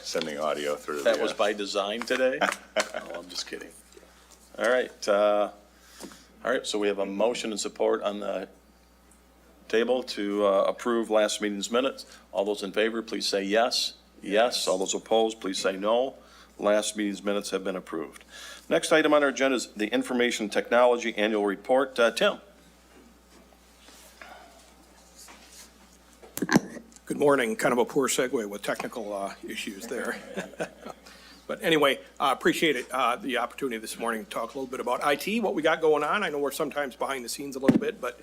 sending audio through. That was by design today? Oh, I'm just kidding. All right. All right, so we have a motion and support on the table to approve last meeting's minutes. All those in favor, please say yes. Yes. All those opposed, please say no. Last meeting's minutes have been approved. Next item on our agenda is the Information Technology Annual Report. Tim. Good morning. Kind of a poor segue with technical issues there. But anyway, appreciate it, the opportunity this morning to talk a little bit about IT, what we got going on. I know we're sometimes behind the scenes a little bit, but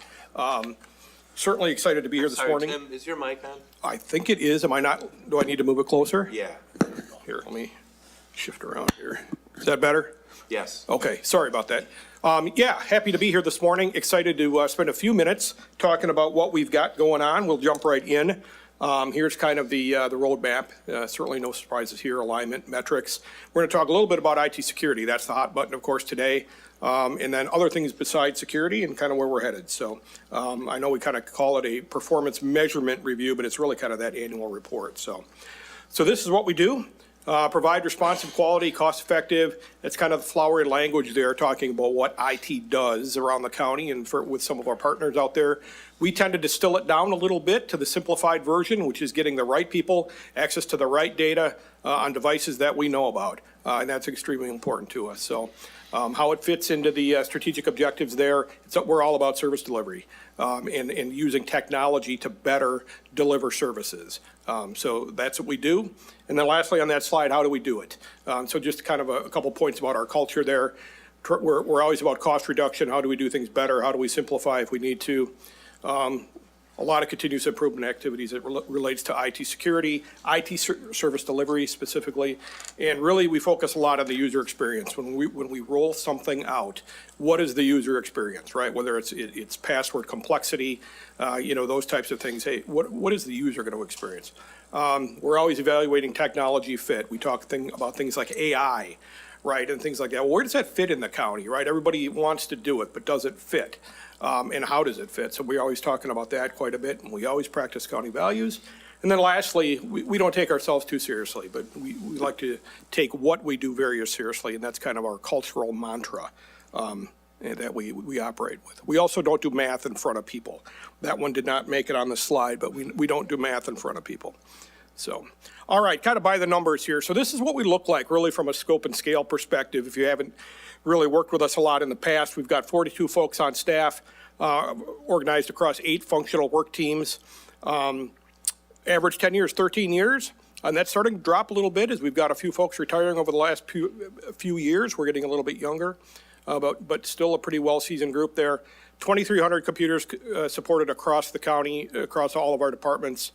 certainly excited to be here this morning. Tim, is your mic on? I think it is. Am I not? Do I need to move it closer? Yeah. Here, let me shift around here. Is that better? Yes. Okay, sorry about that. Yeah, happy to be here this morning. Excited to spend a few minutes talking about what we've got going on. We'll jump right in. Here's kind of the roadmap. Certainly no surprises here, alignment, metrics. We're going to talk a little bit about IT security. That's the hot button, of course, today. And then other things besides security and kind of where we're headed. So I know we kind of call it a performance measurement review, but it's really kind of that annual report. So this is what we do. Provide responsive, quality, cost-effective. That's kind of the flowery language there, talking about what IT does around the county and with some of our partners out there. We tend to distill it down a little bit to the simplified version, which is getting the right people access to the right data on devices that we know about. And that's extremely important to us. So how it fits into the strategic objectives there, we're all about service delivery and using technology to better deliver services. So that's what we do. And then lastly on that slide, how do we do it? So just kind of a couple points about our culture there. We're always about cost reduction. How do we do things better? How do we simplify if we need to? A lot of continuous improvement activities that relates to IT security, IT service delivery specifically, and really we focus a lot on the user experience. When we roll something out, what is the user experience, right? Whether it's password complexity, those types of things. Hey, what is the user going to experience? We're always evaluating technology fit. We talk about things like AI, right, and things like that. Well, where does that fit in the county, right? Everybody wants to do it, but does it fit? And how does it fit? So we're always talking about that quite a bit, and we always practice county values. And then lastly, we don't take ourselves too seriously, but we like to take what we do very seriously, and that's kind of our cultural mantra that we operate with. We also don't do math in front of people. That one did not make it on the slide, but we don't do math in front of people. So, all right, kind of by the numbers here. So this is what we look like really from a scope and scale perspective. If you haven't really worked with us a lot in the past, we've got 42 folks on staff, organized across 8 functional work teams. Average tenure is 13 years, and that's starting to drop a little bit as we've got a few folks retiring over the last few years. We're getting a little bit younger, but still a pretty well-seasoned group there. 2,300 computers supported across the county, across all of our departments.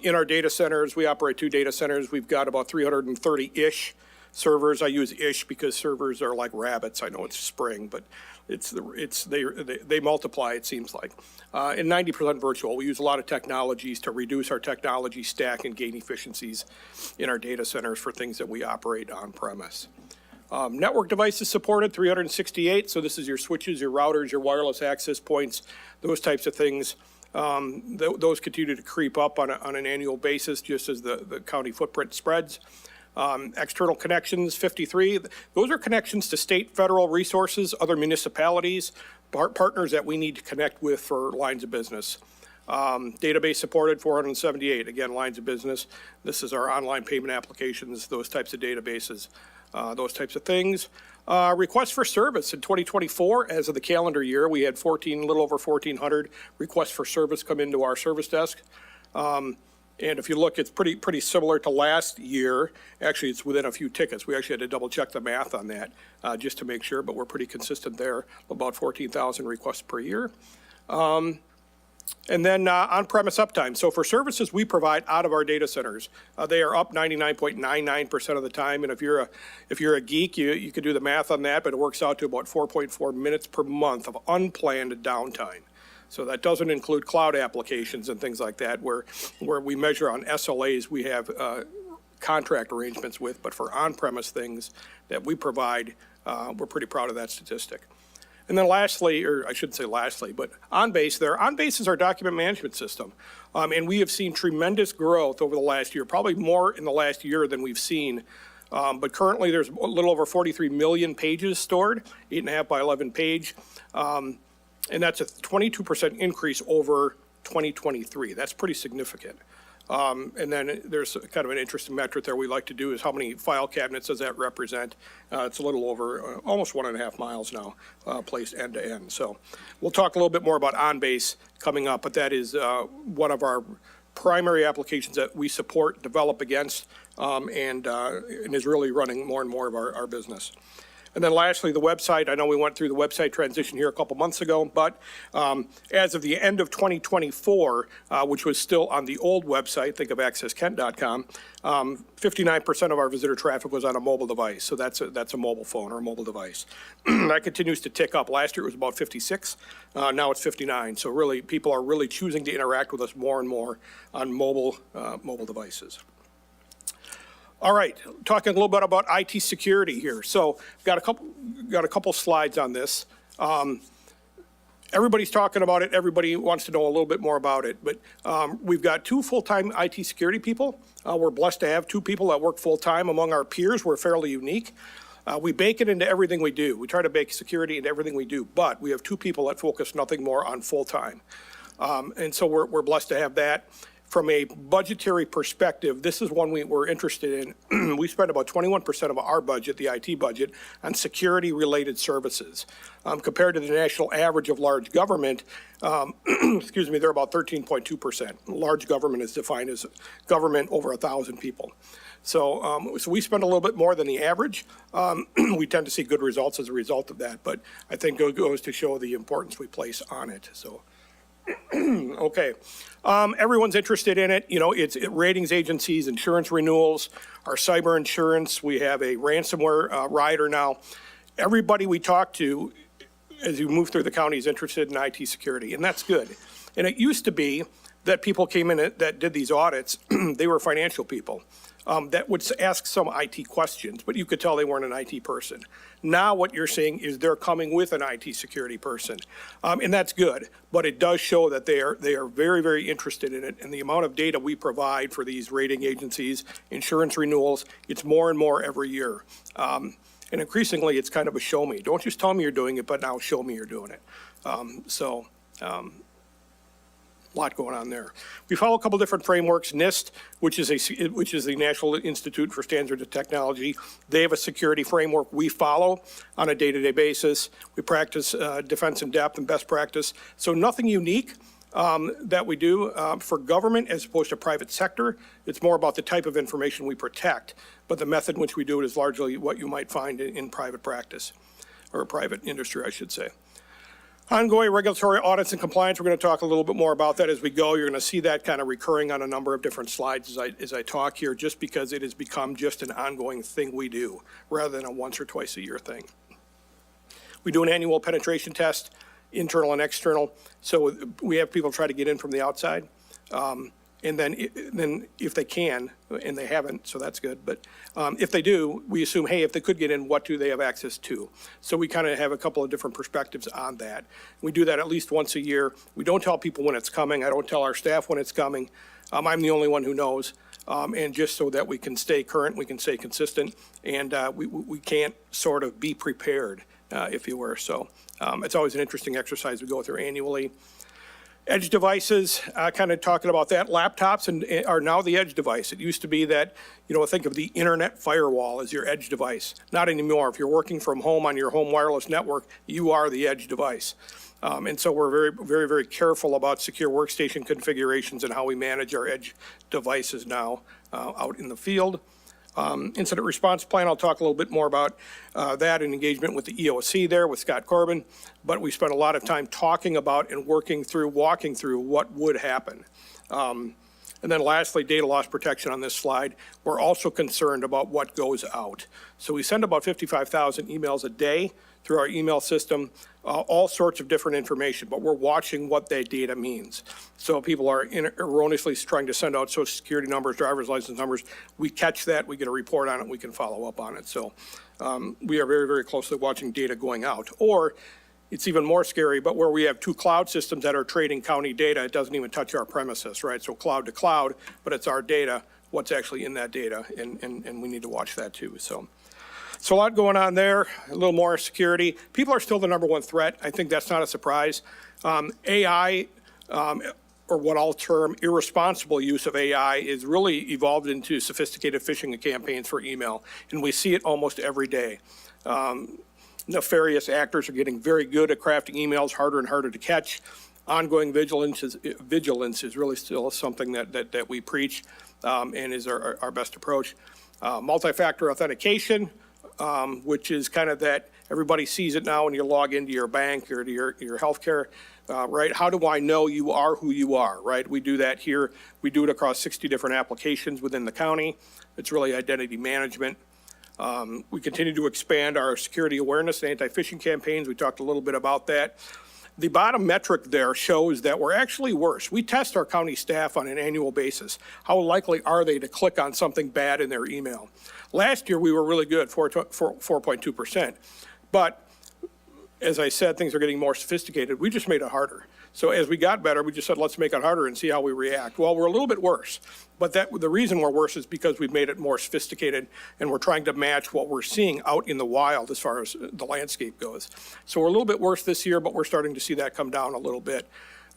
In our data centers, we operate 2 data centers. We've got about 330-ish servers. I use ish because servers are like rabbits. I know it's spring, but they multiply, it seems like. And 90% virtual. We use a lot of technologies to reduce our technology stack and gain efficiencies in our data centers for things that we operate on premise. Network devices supported, 368. So this is your switches, your routers, your wireless access points, those types of things. Those continue to creep up on an annual basis just as the county footprint spreads. External connections, 53. Those are connections to state, federal resources, other municipalities, partners that we need to connect with for lines of business. Database supported, 478. Again, lines of business. This is our online payment applications, those types of databases, those types of things. Requests for service in 2024, as of the calendar year, we had a little over 1,400 requests for service come into our service desk. And if you look, it's pretty similar to last year. Actually, it's within a few tickets. We actually had to double check the math on that just to make sure, but we're pretty consistent there, about 14,000 requests per year. And then on-premise uptime. So for services we provide out of our data centers, they are up 99.99% of the time. And if you're a geek, you can do the math on that, but it works out to about 4.4 minutes per month of unplanned downtime. So that doesn't include cloud applications and things like that, where we measure on SLAs we have contract arrangements with, but for on-premise things that we provide, we're pretty proud of that statistic. And then lastly, or I shouldn't say lastly, but OnBase there. OnBase is our document management system. And we have seen tremendous growth over the last year, probably more in the last year than we've seen. But currently there's a little over 43 million pages stored, 8.5 by 11 page. And that's a 22% increase over 2023. That's pretty significant. And then there's kind of an interesting metric there we like to do is how many file cabinets does that represent? It's a little over almost 1.5 miles now, placed end to end. So we'll talk a little bit more about OnBase coming up, but that is one of our primary applications that we support, develop against, and is really running more and more of our business. And then lastly, the website. I know we went through the website transition here a couple months ago, but as of the end of 2024, which was still on the old website, think of accesskent.com, 59% of our visitor traffic was on a mobile device. So that's a mobile phone or a mobile device. That continues to tick up. Last year it was about 56. Now it's 59. So really, people are really choosing to interact with us more and more on mobile devices. All right, talking a little bit about IT security here. So got a couple slides on this. Everybody's talking about it. Everybody wants to know a little bit more about it. But we've got 2 full-time IT security people. We're blessed to have 2 people that work full-time among our peers. We're fairly unique. We bake it into everything we do. We try to bake security into everything we do. But we have 2 people that focus nothing more on full-time. And so we're blessed to have that. From a budgetary perspective, this is one we're interested in. We spend about 21% of our budget, the IT budget, on security-related services. Compared to the national average of large government, excuse me, they're about 13.2%. Large government is defined as government over 1,000 people. So we spend a little bit more than the average. We tend to see good results as a result of that, but I think it goes to show the importance we place on it. So. Okay. Everyone's interested in it. You know, it's ratings agencies, insurance renewals, our cyber insurance. We have a ransomware rider now. Everybody we talk to, as you move through the county, is interested in IT security, and that's good. And it used to be that people came in that did these audits, they were financial people that would ask some IT questions, but you could tell they weren't an IT person. Now what you're seeing is they're coming with an IT security person, and that's good. But it does show that they are very, very interested in it, and the amount of data we provide for these rating agencies, insurance renewals, it's more and more every year. And increasingly, it's kind of a show me. Don't just tell me you're doing it, but now show me you're doing it. A lot going on there. We follow a couple different frameworks. NIST, which is the National Institute for Standards and Technology, they have a security framework we follow on a day-to-day basis. We practice defense in depth and best practice. So nothing unique that we do for government as opposed to private sector. It's more about the type of information we protect, but the method in which we do it is largely what you might find in private practice, or private industry, I should say. Ongoing regulatory audits and compliance, we're going to talk a little bit more about that as we go. You're going to see that kind of recurring on a number of different slides as I talk here, just because it has become just an ongoing thing we do, rather than a once or twice a year thing. We do an annual penetration test, internal and external. So we have people try to get in from the outside. And then if they can, and they haven't, so that's good. But if they do, we assume, hey, if they could get in, what do they have access to? So we kind of have a couple of different perspectives on that. We do that at least once a year. We don't tell people when it's coming. I don't tell our staff when it's coming. I'm the only one who knows. And just so that we can stay current, we can stay consistent, and we can't sort of be prepared, if you were. So it's always an interesting exercise we go through annually. Edge devices, kind of talking about that. Laptops are now the edge device. It used to be that, think of the internet firewall as your edge device. Not anymore. If you're working from home on your home wireless network, you are the edge device. And so we're very, very, very careful about secure workstation configurations and how we manage our edge devices now out in the field. Incident response plan, I'll talk a little bit more about that and engagement with the EOC there with Scott Corbin. But we spent a lot of time talking about and walking through what would happen. And then lastly, data loss protection on this slide. We're also concerned about what goes out. So we send about 55,000 emails a day through our email system, all sorts of different information, but we're watching what that data means. So people are erroneously trying to send out social security numbers, driver's license numbers. We catch that, we get a report on it, we can follow up on it. So we are very, very closely watching data going out. Or it's even more scary, but where we have two cloud systems that are trading county data, it doesn't even touch our premises, right? So cloud to cloud, but it's our data, what's actually in that data, and we need to watch that too, so. So a lot going on there, a little more security. People are still the number one threat. I think that's not a surprise. AI, or what I'll term irresponsible use of AI, is really evolved into sophisticated phishing campaigns for email, and we see it almost every day. Nefarious actors are getting very good at crafting emails, harder and harder to catch. Ongoing vigilance is really still something that we preach and is our best approach. Multi-factor authentication, which is kind of that everybody sees it now when you log into your bank or to your healthcare, right? How do I know you are who you are, right? We do that here. We do it across 60 different applications within the county. It's really identity management. We continue to expand our security awareness and anti-phishing campaigns. We talked a little bit about that. The bottom metric there shows that we're actually worse. We test our county staff on an annual basis. How likely are they to click on something bad in their email? Last year, we were really good, 4.2%. But as I said, things are getting more sophisticated. We just made it harder. So as we got better, we just said, let's make it harder and see how we react. Well, we're a little bit worse, but the reason we're worse is because we've made it more sophisticated and we're trying to match what we're seeing out in the wild as far as the landscape goes. So we're a little bit worse this year, but we're starting to see that come down a little bit.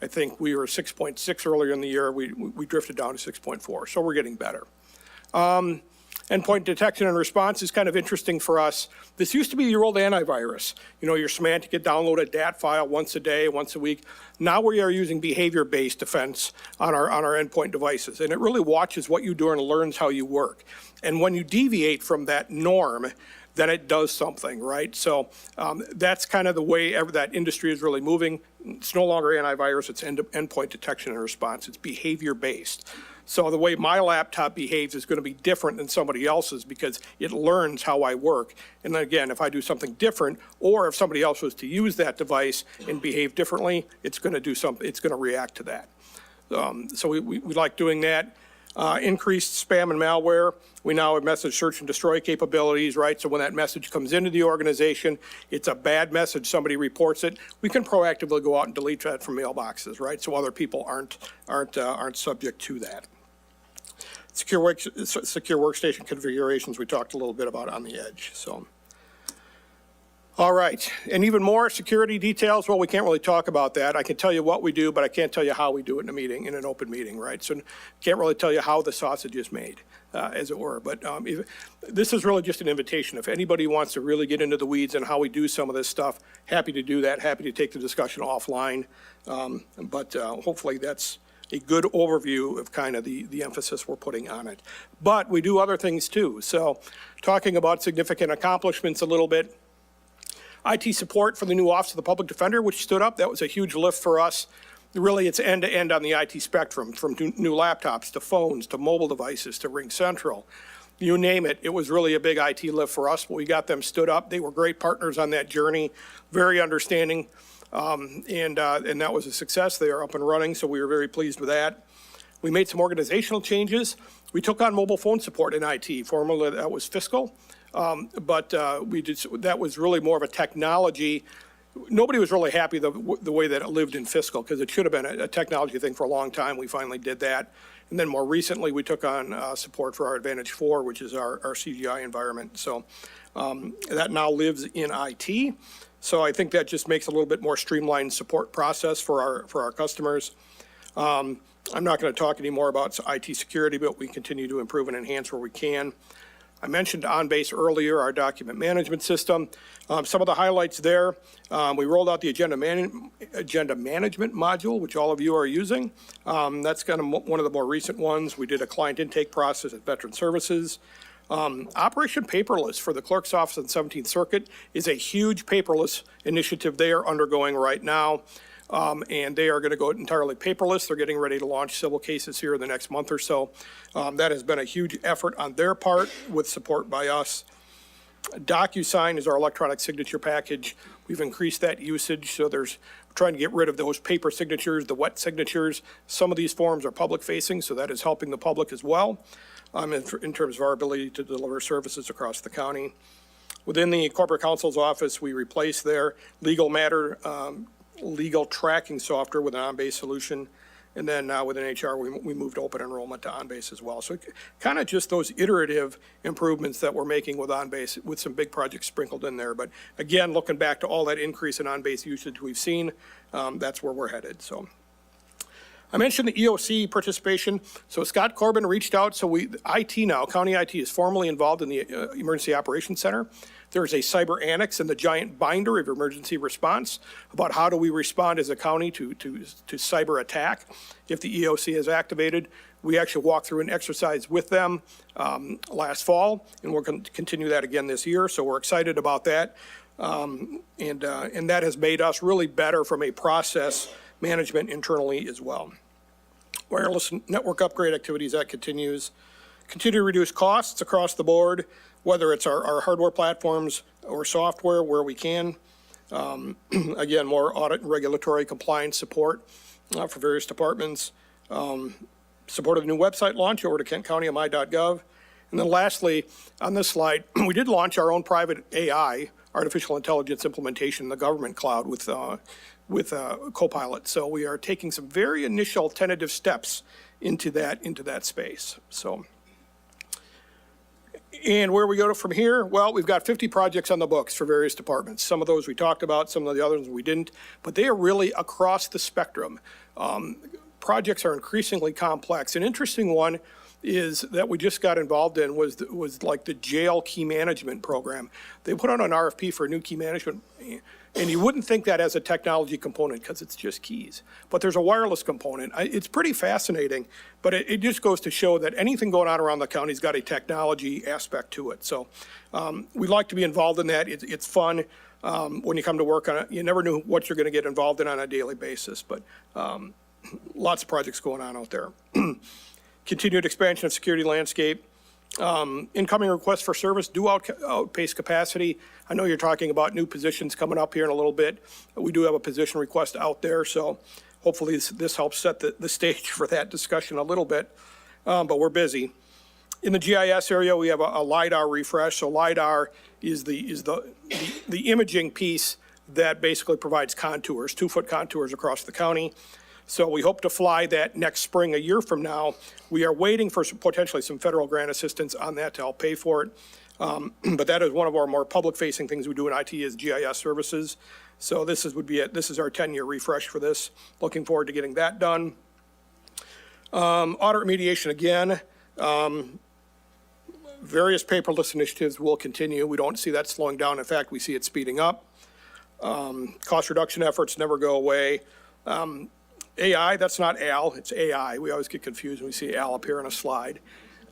I think we were 6.6 earlier in the year. We drifted down to 6.4, so we're getting better. Endpoint detection and response is kind of interesting for us. This used to be your old antivirus. You know, your Symantec could download a DAT file once a day, once a week. Now we are using behavior-based defense on our endpoint devices, and it really watches what you do and learns how you work. And when you deviate from that norm, then it does something, right? So that's kind of the way that industry is really moving. It's no longer antivirus, it's endpoint detection and response. It's behavior-based. So the way my laptop behaves is going to be different than somebody else's because it learns how I work. And then again, if I do something different, or if somebody else was to use that device and behave differently, it's going to do something, it's going to react to that. So we like doing that. Increased spam and malware. We now have message search and destroy capabilities, right? So when that message comes into the organization, it's a bad message, somebody reports it, we can proactively go out and delete that from mailboxes, right? So other people aren't subject to that. Secure workstation configurations we talked a little bit about on the edge, so. All right, and even more security details, well, we can't really talk about that. I can tell you what we do, but I can't tell you how we do it in a meeting, in an open meeting, right? So can't really tell you how the sausage is made, as it were. But this is really just an invitation. If anybody wants to really get into the weeds and how we do some of this stuff, happy to do that, happy to take the discussion offline. But hopefully that's a good overview of kind of the emphasis we're putting on it. But we do other things too. So talking about significant accomplishments a little bit, IT support for the new Office of the Public Defender, which stood up, that was a huge lift for us. Really, it's end-to-end on the IT spectrum, from new laptops to phones to mobile devices to RingCentral. You name it, it was really a big IT lift for us, but we got them stood up. They were great partners on that journey, very understanding, and that was a success. They are up and running, so we were very pleased with that. We made some organizational changes. We took on mobile phone support in IT. Formerly, that was fiscal. But that was really more of a technology. Nobody was really happy the way that it lived in fiscal because it should have been a technology thing for a long time. We finally did that. And then more recently, we took on support for our Advantage 4, which is our CGI environment. So that now lives in IT. So I think that just makes a little bit more streamlined support process for our customers. I'm not going to talk anymore about IT security, but we continue to improve and enhance where we can. I mentioned OnBase earlier, our document management system. Some of the highlights there, we rolled out the agenda management module, which all of you are using. That's kind of one of the more recent ones. We did a client intake process at Veteran Services. Operation Paperless for the Clerk's Office on 17th Circuit is a huge paperless initiative they are undergoing right now. And they are going to go entirely paperless. They're getting ready to launch civil cases here in the next month or so. That has been a huge effort on their part with support by us. DocuSign is our electronic signature package. We've increased that usage, so we're trying to get rid of those paper signatures, the wet signatures. Some of these forms are public facing, so that is helping the public as well in terms of our ability to deliver services across the county. Within the corporate counsel's office, we replaced their legal matter, legal tracking software with an on-base solution. And then within HR, we moved open enrollment to OnBase as well. So kind of just those iterative improvements that we're making with OnBase, with some big projects sprinkled in there. But again, looking back to all that increase in OnBase usage we've seen, that's where we're headed. So I mentioned the EOC participation. So Scott Corbin reached out. So IT now, county IT is formally involved in the Emergency Operations Center. There's a cyber annex in the giant binder of emergency response about how do we respond as a county to cyber attack if the EOC is activated. We actually walked through an exercise with them last fall, and we're going to continue that again this year. So we're excited about that. And that has made us really better from a process management internally as well. Wireless network upgrade activities, that continues. Continue to reduce costs across the board, whether it's our hardware platforms or software where we can. Again, more audit and regulatory compliance support for various departments. Support of the new website launch over to kentcountymI.gov. And then lastly, on this slide, we did launch our own private AI, artificial intelligence implementation in the government cloud with Copilot. So we are taking some very initial tentative steps into that space. So. And where we go from here, well, we've got 50 projects on the books for various departments. Some of those we talked about, some of the others we didn't, but they are really across the spectrum. Projects are increasingly complex. An interesting one is that we just got involved in was like the jail key management program. They put out an RFP for a new key management, and you wouldn't think that as a technology component because it's just keys. But there's a wireless component. It's pretty fascinating, but it just goes to show that anything going on around the county's got a technology aspect to it. So we like to be involved in that. It's fun when you come to work on it. You never know what you're going to get involved in on a daily basis, but lots of projects going on out there. Continued expansion of security landscape. Incoming requests for service do outpace capacity. I know you're talking about new positions coming up here in a little bit. We do have a position request out there, so hopefully this helps set the stage for that discussion a little bit, but we're busy. In the GIS area, we have a LiDAR refresh. So LiDAR is the imaging piece that basically provides contours, 2-foot contours across the county. So we hope to fly that next spring, a year from now. We are waiting for potentially some federal grant assistance on that to help pay for it. But that is one of our more public-facing things we do in IT is GIS services. So this is our 10-year refresh for this. Looking forward to getting that done. Audit remediation again. Various paperless initiatives will continue. We don't see that slowing down. In fact, we see it speeding up. Cost reduction efforts never go away. AI, that's not AL, it's AI. We always get confused when we see AL appear on a slide.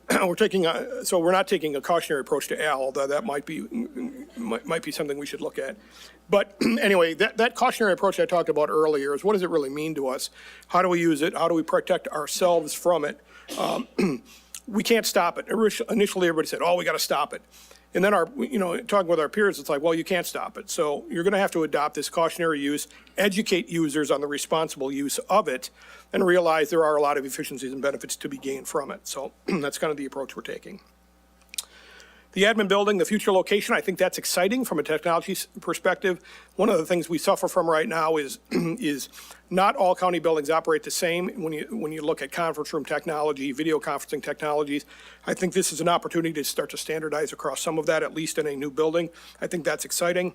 So we're not taking a cautionary approach to AL, although that might be something we should look at. But anyway, that cautionary approach I talked about earlier is what does it really mean to us? How do we use it? How do we protect ourselves from it? We can't stop it. Initially, everybody said, oh, we got to stop it. And then talking with our peers, it's like, well, you can't stop it. So you're going to have to adopt this cautionary use, educate users on the responsible use of it, and realize there are a lot of efficiencies and benefits to be gained from it. So that's kind of the approach we're taking. The admin building, the future location, I think that's exciting from a technology perspective. One of the things we suffer from right now is not all county buildings operate the same when you look at conference room technology, video conferencing technologies. I think this is an opportunity to start to standardize across some of that, at least in a new building. I think that's exciting.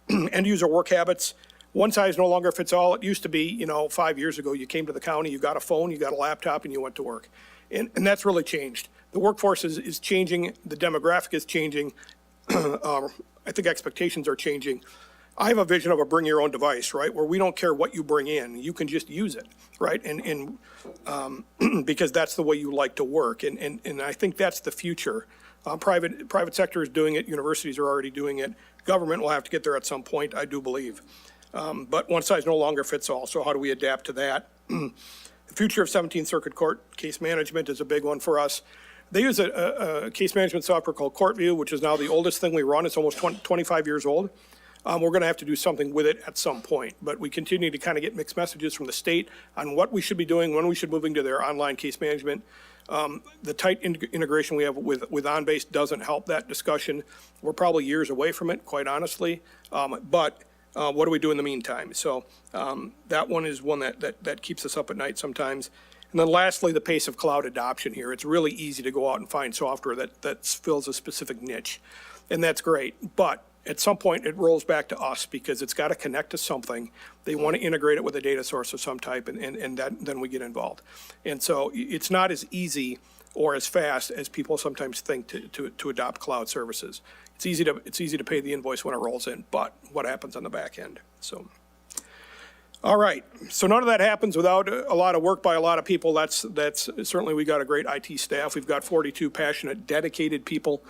End user work habits. One size no longer fits all. It used to be, 5 years ago, you came to the county, you got a phone, you got a laptop, and you went to work. And that's really changed. The workforce is changing. The demographic is changing. I think expectations are changing. I have a vision of a bring your own device, right? Where we don't care what you bring in. You can just use it, right? And because that's the way you like to work. And I think that's the future. Private sector is doing it. Universities are already doing it. Government will have to get there at some point, I do believe. But one size no longer fits all. So how do we adapt to that? The future of 17th Circuit Court case management is a big one for us. They use a case management software called CourtView, which is now the oldest thing we run. It's almost 25 years old. We're going to have to do something with it at some point, but we continue to kind of get mixed messages from the state on what we should be doing, when we should be moving to their online case management The tight integration we have with OnBase doesn't help that discussion. We're probably years away from it, quite honestly. But what do we do in the meantime? So that one is one that keeps us up at night sometimes. And then lastly, the pace of cloud adoption here. It's really easy to go out and find software that fills a specific niche, and that's great. But at some point, it rolls back to us because it's got to connect to something. They want to integrate it with a data source of some type, and then we get involved. And so it's not as easy or as fast as people sometimes think to adopt cloud services. It's easy to pay the invoice when it rolls in, but what happens on the back end? So. All right, so none of that happens without a lot of work by a lot of people. That's certainly, we got a great IT staff. We've got 42 passionate, dedicated people.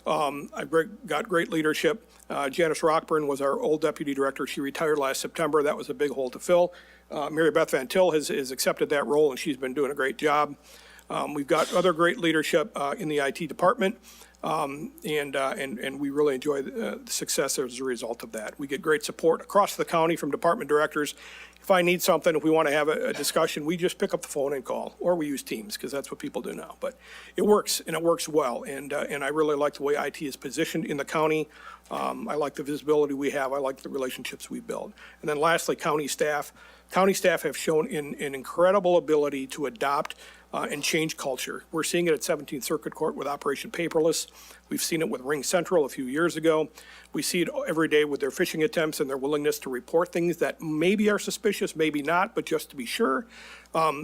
I've got great leadership. Janice Rockburn was our old deputy director. She retired last September. That was a big hole to fill. Mary Beth Van Til has accepted that role, and she's been doing a great job. We've got other great leadership in the IT department. And we really enjoy the success as a result of that. We get great support across the county from department directors. If I need something, if we want to have a discussion, we just pick up the phone and call, or we use Teams, because that's what people do now. But it works, and it works well, and I really like the way IT is positioned in the county. I like the visibility we have. I like the relationships we build. And then lastly, county staff. County staff have shown an incredible ability to adopt and change culture. We're seeing it at 17th Circuit Court with Operation Paperless. We've seen it with Ring Central a few years ago. We see it every day with their phishing attempts and their willingness to report things that maybe are suspicious, maybe not, but just to be sure,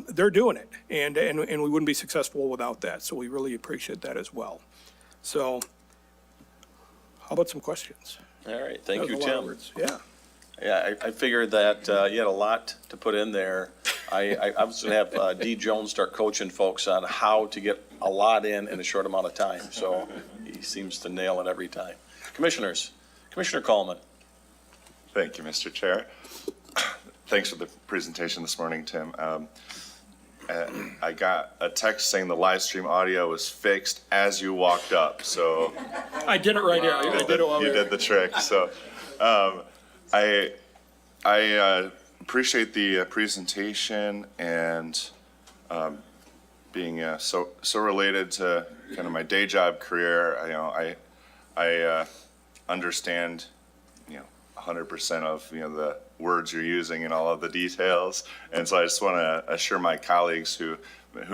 they're doing it. And we wouldn't be successful without that. So we really appreciate that as well. So how about some questions? All right, thank you, That was a lot of Tim. words. Yeah. Yeah, I figured that you had a lot to put in there. I was going to have Dee Jones start coaching folks on how to get a lot in a short amount of time. So he seems to nail it every time. Commissioners, Commissioner Coleman. Thank you, Mr. Chair. Thanks for the presentation this morning, Tim. I got a text saying the live stream audio was fixed as you walked up, so. I did it right here. I did it while we You were- did the trick, so. I appreciate the presentation and being so related to kind of my day job career. I understand 100% of the words you're using and all of the details, and so I just want to assure my colleagues who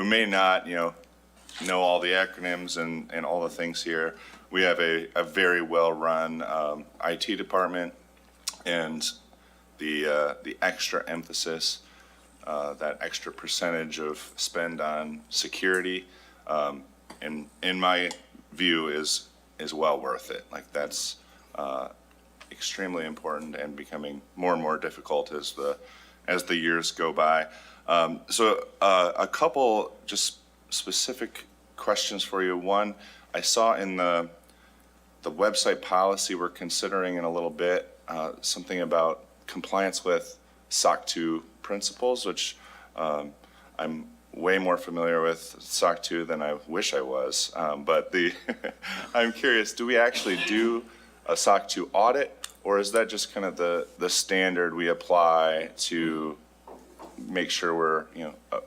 may not know all the acronyms and all the things here. We have a very well-run IT department, and the extra emphasis, that extra percentage of spend on security, in my view, is well worth it. Like, that's extremely important and becoming more and more difficult as the years go by. So a couple just specific questions for you. One, I saw in the website policy we're considering in a little bit something about compliance with SOC 2 principles, which I'm way more familiar with SOC 2 than I wish I was. But I'm curious, do we actually do a SOC 2 audit, or is that just kind of the standard we apply to make sure we're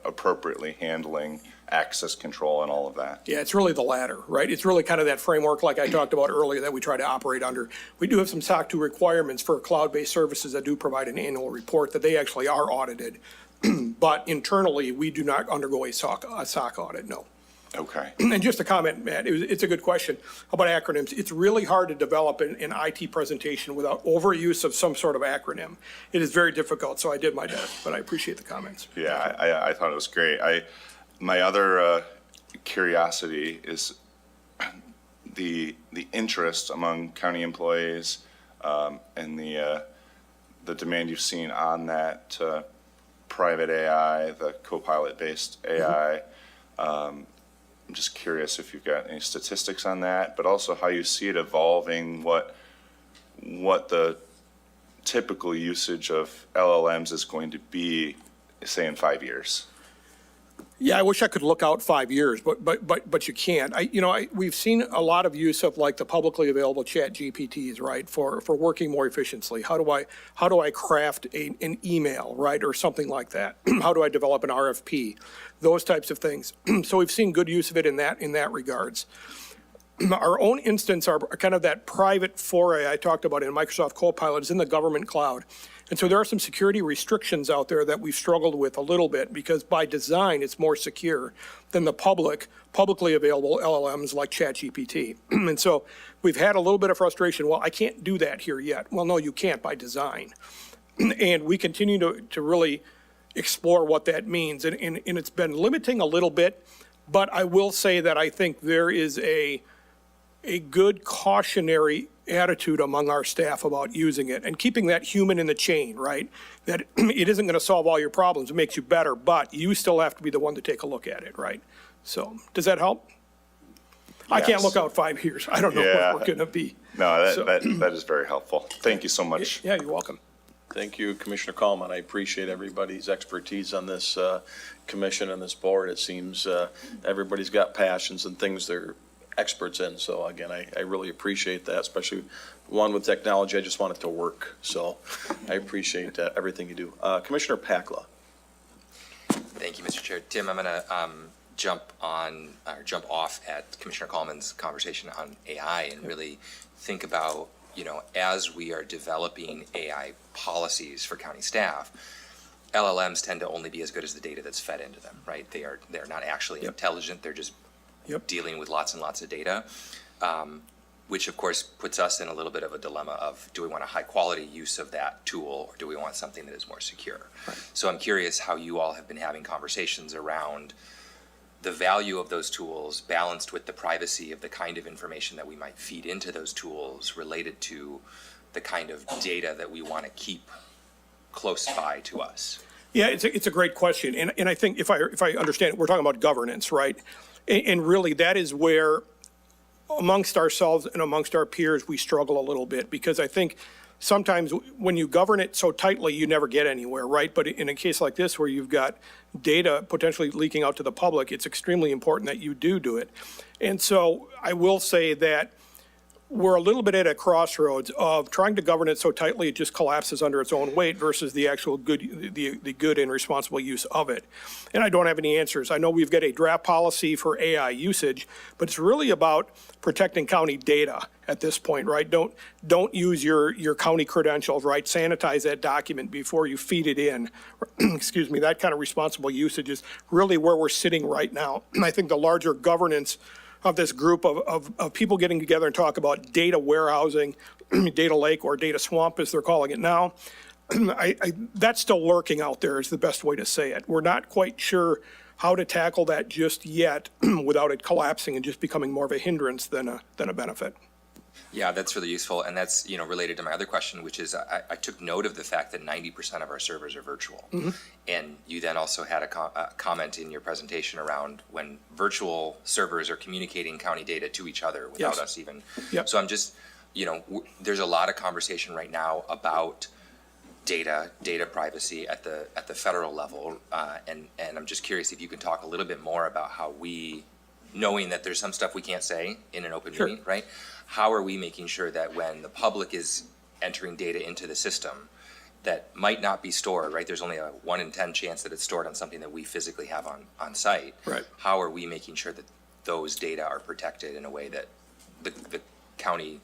appropriately handling access control and all of that? Yeah, it's really the latter, right? It's really kind of that framework like I talked about earlier that we try to operate under. We do have some SOC 2 requirements for cloud-based services that do provide an annual report that they actually are audited. But internally, we do not undergo a SOC audit, no. Okay. And just a comment, Matt, it's a good question. How about acronyms? It's really hard to develop an IT presentation without overuse of some sort of acronym. It is very difficult, so I did my best, but I appreciate the comments. Yeah, I thought it was great. My other curiosity is the interest among county employees and the demand you've seen on that private AI, the Copilot-based AI. I'm just curious if you've got any statistics on that, but also how you see it evolving, what the typical usage of LLMs is going to be, say, in 5 years. Yeah, I wish I could look out 5 years, but you can't. We've seen a lot of use of like the publicly available chat GPTs, right, for working more efficiently. How do I craft an email, right, or something like that? How do I develop an RFP? Those types of things. So we've seen good use of it in that regards. Our own instance, our kind of that private foray I talked about in Microsoft Copilot is in the government cloud. And so there are some security restrictions out there that we've struggled with a little bit because by design, it's more secure than the publicly available LLMs like ChatGPT. And so we've had a little bit of frustration. Well, I can't do that here yet. Well, no, you can't by design. And we continue to really explore what that means. And it's been limiting a little bit, but I will say that I think there is a good cautionary attitude among our staff about using it and keeping that human in the chain, right? That it isn't going to solve all your problems. It makes you better, but you still have to be the one to take a look at it, right? So does that help? I can't Yes. look out 5 years. I don't know Yeah. what we're going to be. No, So- that is very helpful. Thank you so much. Yeah, you're welcome. Thank you, Commissioner Coleman. I appreciate everybody's expertise on this commission and this board. It seems everybody's got passions and things they're experts in. So again, I really appreciate that, especially one with technology. I just want it to work. So I appreciate everything you do. Commissioner Pakla. Thank you, Mr. Chair. Tim, I'm going to jump off at Commissioner Coleman's conversation on AI and really think about, as we are developing AI policies for county staff, LLMs tend to only be as good as the data that's fed into them, right? They're not actually intelligent. They're just dealing with lots and lots of data, which of course puts us in a little bit of a dilemma of, do we want a high quality use of that tool or do we want something that is more secure? Right. So I'm curious how you all have been having conversations around the value of those tools balanced with the privacy of the kind of information that we might feed into those tools related to the kind of data that we want to keep close by to us. Yeah, it's a great question. And I think if I understand it, we're talking about governance, right? And really that is where amongst ourselves and amongst our peers, we struggle a little bit because I think sometimes when you govern it so tightly, you never get anywhere, right? But in a case like this where you've got data potentially leaking out to the public, it's extremely important that you do it. And so I will say that we're a little bit at a crossroads of trying to govern it so tightly it just collapses under its own weight versus the actual good, the good and responsible use of it. And I don't have any answers. I know we've got a draft policy for AI usage, but it's really about protecting county data at this point, right? Don't use your county credentials, right? Sanitize that document before you feed it in. Excuse me, that kind of responsible usage is really where we're sitting right now. I think the larger governance of this group of people getting together and talk about data warehousing, data lake or data swamp as they're calling it now. That's still lurking out there is the best way to say it. We're not quite sure how to tackle that just yet without it collapsing and just becoming more of a hindrance than a benefit. Yeah, that's really useful, and that's related to my other question, which is I took note of the fact that 90% of our servers are virtual, and you then also had a comment in your presentation around when virtual servers are communicating county data to each other without us even. Yep. So I'm just, there's a lot of conversation right now about data privacy at the federal level, and I'm just curious if you can talk a little bit more about how we, knowing that there's some stuff we can't say in an open meeting, right? How are we making sure that when the public is entering data into the system that might not be stored, right? There's only a 1 in 10 chance that it's stored on something that we physically have on site. Right. How are we making sure that those data are protected in a way that the county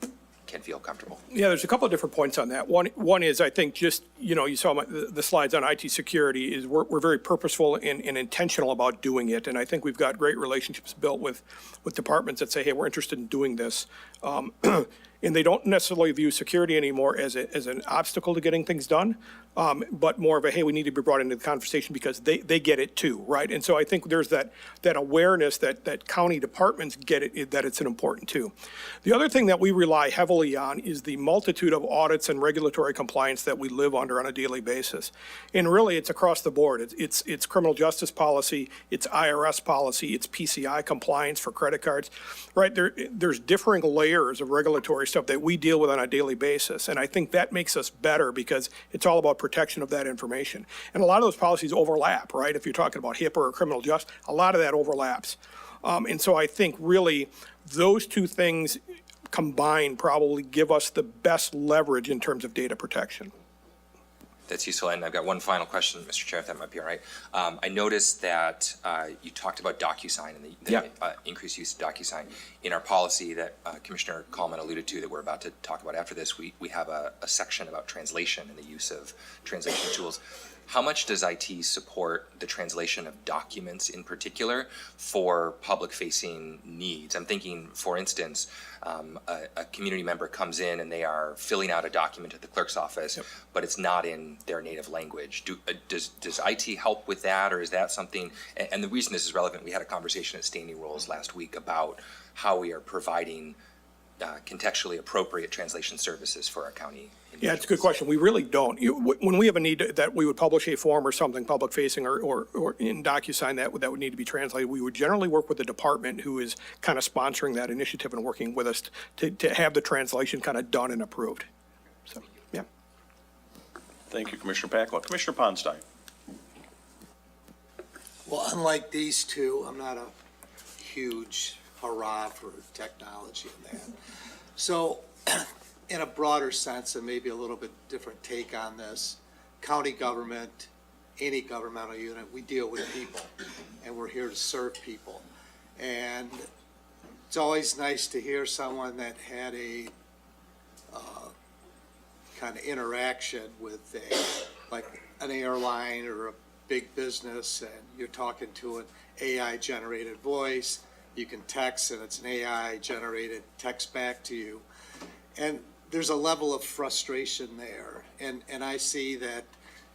can feel comfortable? Yeah, there's a couple of different points on that. One is, I think just, you saw the slides on IT security is we're very purposeful and intentional about doing it. And I think we've got great relationships built with departments that say, hey, we're interested in doing this. And they don't necessarily view security anymore as an obstacle to getting things done, but more of a, hey, we need to be brought into the conversation because they get it too, right? And so I think there's that awareness that county departments get it, that it's an important too. The other thing that we rely heavily on is the multitude of audits and regulatory compliance that we live under on a daily basis. And really, it's across the board. It's criminal justice policy, it's IRS policy, it's PCI compliance for credit cards, right? There's differing layers of regulatory stuff that we deal with on a daily basis. And I think that makes us better because it's all about protection of that information. And a lot of those policies overlap, right? If you're talking about HIPAA or criminal justice, a lot of that overlaps. And so I think really those two things combined probably give us the best leverage in terms of data protection. That's useful. And I've got one final question, Mr. Chair, if that might be all right. I noticed that you talked about DocuSign and the Yeah. increased use of DocuSign. In our policy that Commissioner Kallman alluded to that we're about to talk about after this, we have a section about translation and the use of translation tools. How much does IT support the translation of documents in particular for public-facing needs? I'm thinking, for instance, a community member comes in and they are filling out a document at the clerk's office, but it's not in their native language. Does IT help with that, or is that something? And the reason this is relevant, we had a conversation at Standing Rules last week about how we are providing contextually appropriate translation services for our county. Yeah, it's a good question. We really don't. When we have a need that we would publish a form or something public facing or in DocuSign that would need to be translated, we would generally work with the department who is kind of sponsoring that initiative and working with us to have the translation kind of done and approved. So, yeah. Thank you, Commissioner Pacla. Commissioner Ponstein. Well, unlike these two, I'm not a huge hurrah for technology and that. So, in a broader sense, and maybe a little bit different take on this, county government, any governmental unit, we deal with people, and we're here to serve people. And it's always nice to hear someone that had a kind of interaction with like an airline or a big business, and you're talking to an AI-generated voice. You can text, and it's an AI-generated text back to you. And there's a level of frustration there. And I see that,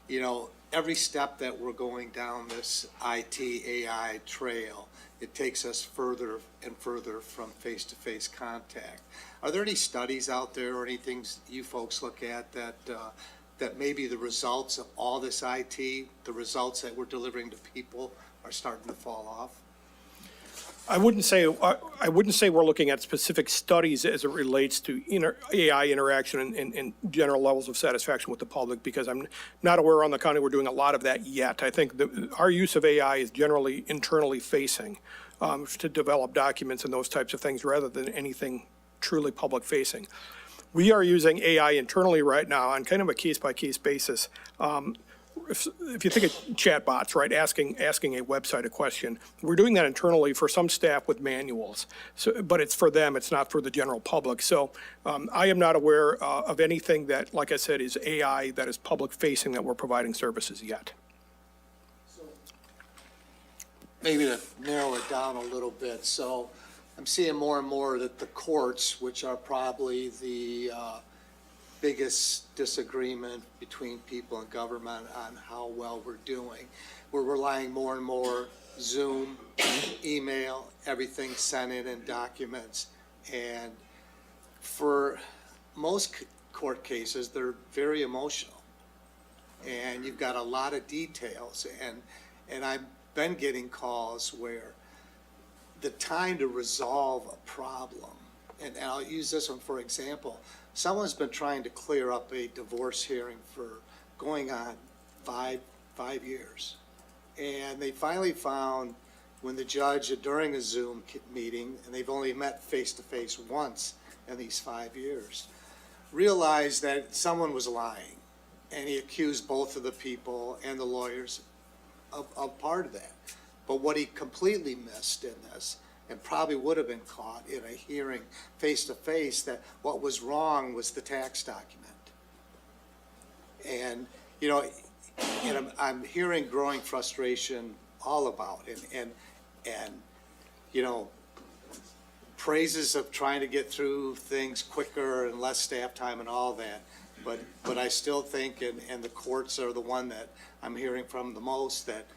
you know, every step that we're going down this IT, AI trail, it takes us further and further from face-to-face contact. Are there any studies out there or anything you folks look at that maybe the results of all this IT, the results that we're delivering to people are starting to fall off? I wouldn't say we're looking at specific studies as it relates to AI interaction and general levels of satisfaction with the public, because I'm not aware around the county we're doing a lot of that yet. I think our use of AI is generally internally facing to develop documents and those types of things rather than anything truly public facing. We are using AI internally right now on kind of a case-by-case basis. If you think of chatbots, right, asking a website a question, we're doing that internally for some staff with manuals. So, but it's for them, it's not for the general public. So I am not aware of anything that, like I said, is AI that is public facing that we're providing services yet. Maybe to narrow it down a little bit, so I'm seeing more and more that the courts, which are probably the biggest disagreement between people and government on how well we're doing, we're relying more and more Zoom, email, everything sent in documents. And for most court cases, they're very emotional. And you've got a lot of details. And I've been getting calls where the time to resolve a problem, and I'll use this one for example, someone's been trying to clear up a divorce hearing for going on five years. And they finally found when the judge, during a Zoom meeting, and they've only met face-to-face once in these 5 years, realized that someone was lying. And he accused both of the people and the lawyers of part of that. But what he completely missed in this, and probably would have been caught in a hearing face-to-face, that what was wrong was the tax document. And, you know, and I'm hearing growing frustration all about it, and, you know, praises of trying to get through things quicker and less staff time and all that. But I still think, and the courts are the one that I'm hearing from the most, that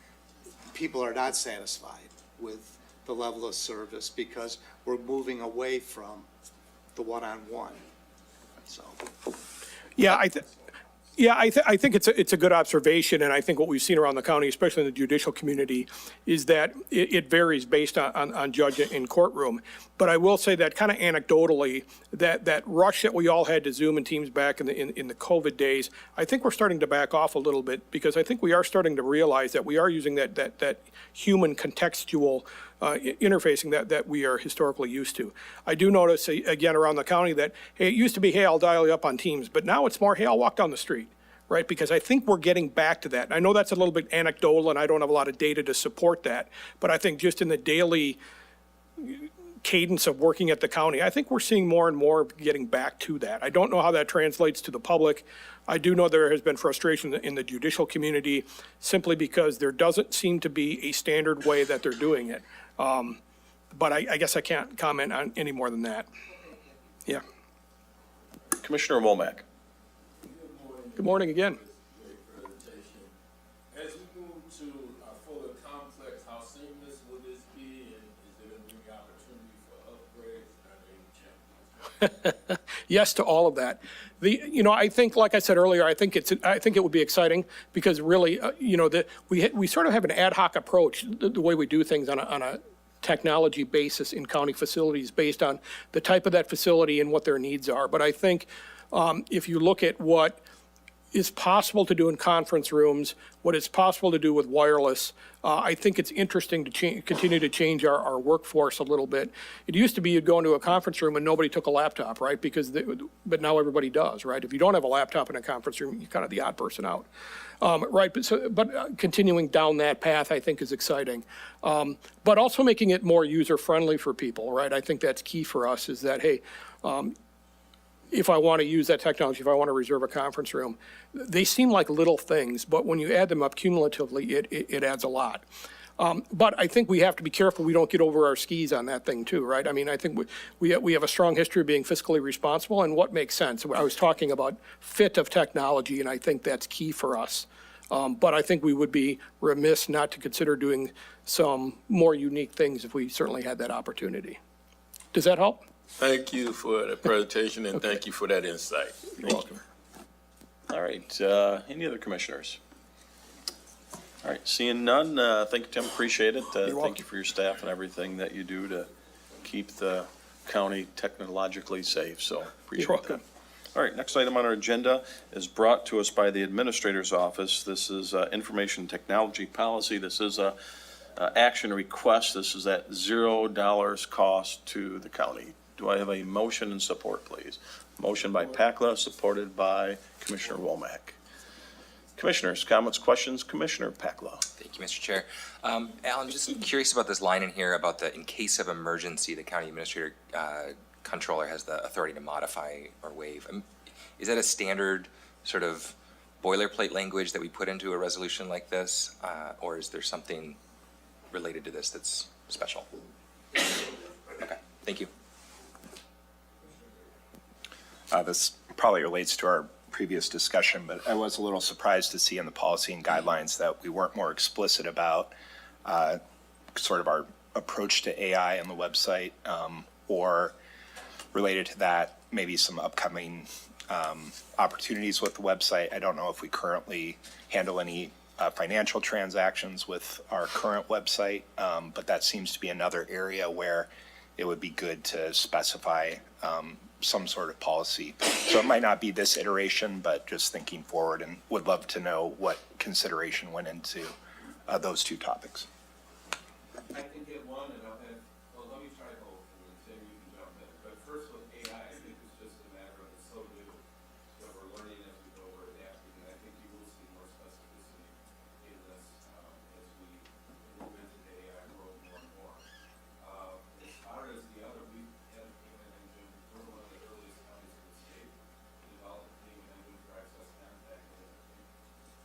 people are not satisfied with the level of service because we're moving away from the one-on-one. So, Yeah, Yeah, I think it's a good observation, and I think what we've seen around the county, especially in the judicial community, is that it varies based on judge and courtroom. But I will say that kind of anecdotally, that rush that we all had to Zoom and Teams back in the COVID days, I think we're starting to back off a little bit, because I think we are starting to realize that we are using that human contextual interfacing that we are historically used to. I do notice, again, around the county that, hey, it used to be, hey, I'll dial you up on Teams, but now it's more, hey, I'll walk down the street, right? Because I think we're getting back to that. I know that's a little bit anecdotal, and I don't have a lot of data to support that, but I think just in the daily cadence of working at the county, I think we're seeing more and more getting back to that. I don't know how that translates to the public. I do know there has been frustration in the judicial community simply because there doesn't seem to be a standard way that they're doing it. But I guess I can't comment on any more than that. Yeah. Commissioner Womack. Good morning again. As we move to a fuller complex, how seamless will this be, and is there going to be opportunity for upgrades? Are there any challenges? Yes to all of that. I think, like I said earlier, I think it would be exciting because really, we sort of have an ad hoc approach, the way we do things on a technology basis in county facilities based on the type of that facility and what their needs are. But I think if you look at what is possible to do in conference rooms, what is possible to do with wireless, I think it's interesting to continue to change our workforce a little bit. It used to be you'd go into a conference room and nobody took a laptop, right? But now everybody does, right? If you don't have a laptop in a conference room, you're kind of the odd person out. Right, but continuing down that path, I think, is exciting. But also making it more user-friendly for people, right? I think that's key for us, is that, hey, if I want to use that technology, if I want to reserve a conference room, they seem like little things, but when you add them up cumulatively, it adds a lot. But I think we have to be careful we don't get over our skis on that thing too, right? I mean, I think we have a strong history of being fiscally responsible and what makes sense. I was talking about fit of technology, and I think that's key for us. But I think we would be remiss not to consider doing some more unique things if we certainly had that opportunity. Does that help? Thank you for the presentation, and thank you for that insight. You're welcome. All right, any other commissioners? All right, seeing none, thank you, Tim, appreciate it. welcome. Thank you for your staff and everything that you do to keep the county technologically safe, so appreciate You're that. welcome. All right, next item on our agenda is brought to us by the Administrator's Office. This is Information Technology Policy. This is a action request. This is at $0 cost to the county. Do I have a motion and support, please? Motion by Pakla, supported by Commissioner Womack. Commissioners, comments, questions? Commissioner Pakla. Thank you, Mr. Chair. Alan, just curious about this line in here about in case of emergency, the county administrator controller has the authority to modify or waive. Is that a standard sort of boilerplate language that we put into a resolution like this? Or is there something related to this that's special? Okay, thank you. This probably relates to our previous discussion, but I was a little surprised to see in the policy and guidelines that we weren't more explicit about sort of our approach to AI on the website, or related to that, maybe some upcoming opportunities with the website. I don't know if we currently handle any financial transactions with our current website, but that seems to be another area where it would be good to specify some sort of policy. So it might not be this iteration, but just thinking forward, and would love to know what consideration went into those two topics. I can get one, and I'll have, well, let me try both, and then Tim, you can jump in. But first with AI, I think it's just a matter of it's so new, that we're learning as we go, we're adapting, and I think you will see more specificity in this as we move into the AI world more and more. As far as the other, we have a payment engine, we're one of the earliest counties in the state to develop a payment engine for access contact, and I think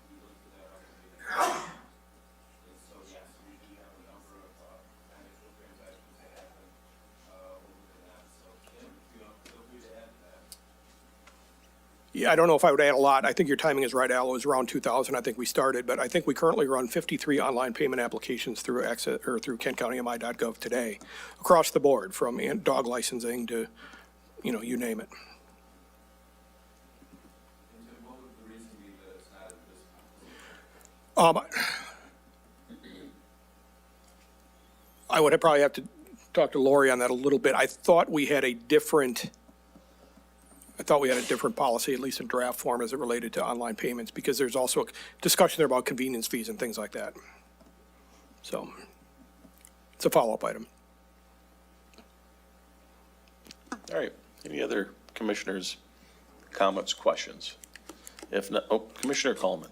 we look for that opportunity. And so, yes, we do have a number of financial transactions that happen over that. So, Tim, feel free to add to that. Yeah, I don't know if I would add a lot. I think your timing is right, Al. It was around 2000, I think we started, but I think we currently run 53 online payment applications through through KentCountyMI.gov today, across the board, from dog licensing to, you name it. And Tim, what would the reason be I would probably have to talk to Lori on that a little bit. I thought we had a different policy, at least in draft form, as it related to online payments, because there's also a discussion there about convenience fees and things like that. So it's a follow-up item. All right, any other commissioners' comments, questions? If not, oh, Commissioner Coleman.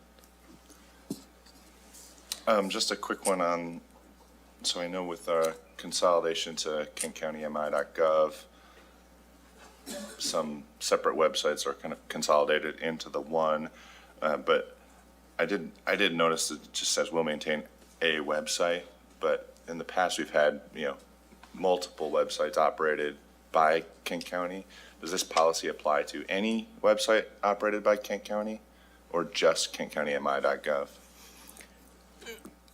Just a quick one on, so I know with consolidation to kentcountymi.gov, some separate websites are kind of consolidated into the one, but I did notice that it just says we'll maintain a website, but in the past, we've had, multiple websites operated by Kent County. Does this policy apply to any website operated by Kent County or just kentcountymi.gov?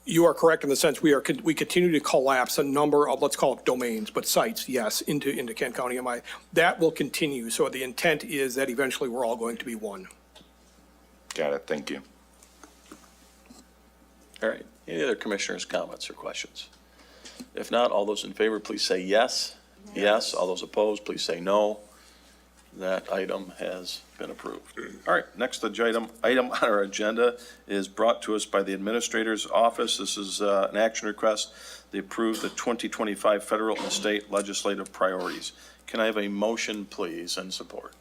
You are correct in the sense we continue to collapse a number of, let's call it domains, but sites, yes, into Kent County MI. That will continue. So the intent is that eventually we're all going to be one. Got it, thank you. All right, any other commissioners' comments or questions? If not, all those in favor, please say yes. Yes. All those opposed, please say no. That item has been approved. All right, next item on our agenda is brought to us by the Administrator's Office. This is an action request. They approve the 2025 federal and state legislative priorities. Can I have a motion, please, and support?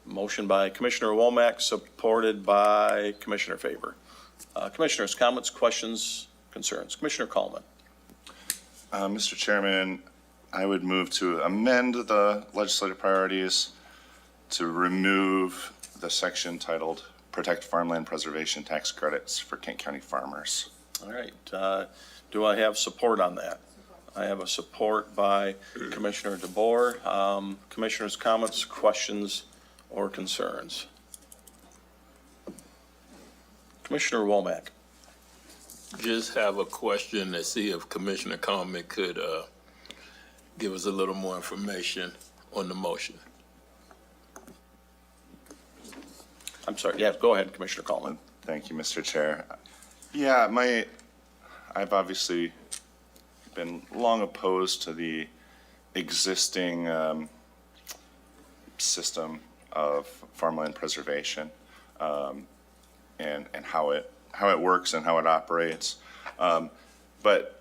Motion by Commissioner Womack, supported by Commissioner Faber. Commissioners, comments, questions, concerns? Commissioner Coleman. Mr. Chairman, I would move to amend the legislative priorities to remove the section titled Protect Farmland Preservation Tax Credits for Kent County Farmers. All right, do I have support on that? I have a support by Commissioner DeBoer. Commissioners, comments, questions, or concerns? Commissioner Womack. Just have a question to see if Commissioner Coleman could give us a little more information on the motion. I'm sorry, yeah, go ahead, Commissioner Coleman. Thank you, Mr. Chair. Yeah, I've obviously been long opposed to the existing system of farmland preservation and how it works and how it operates. But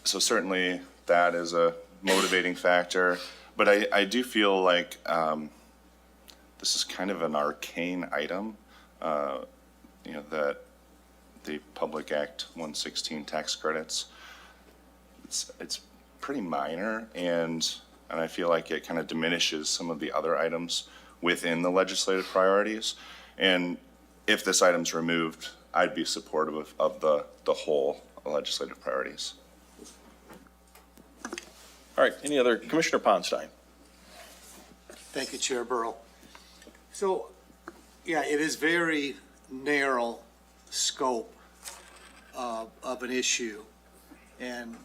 so certainly that is a motivating factor. But I do feel like this is kind of an arcane item, that the Public Act 116 tax credits. It's pretty minor, and I feel like it kind of diminishes some of the other items within the legislative priorities. And if this item's removed, I'd be supportive of the whole legislative priorities. All right, any other? Commissioner Ponstein. Thank you, Chair Burrow. So, yeah, it is very narrow scope of an issue, and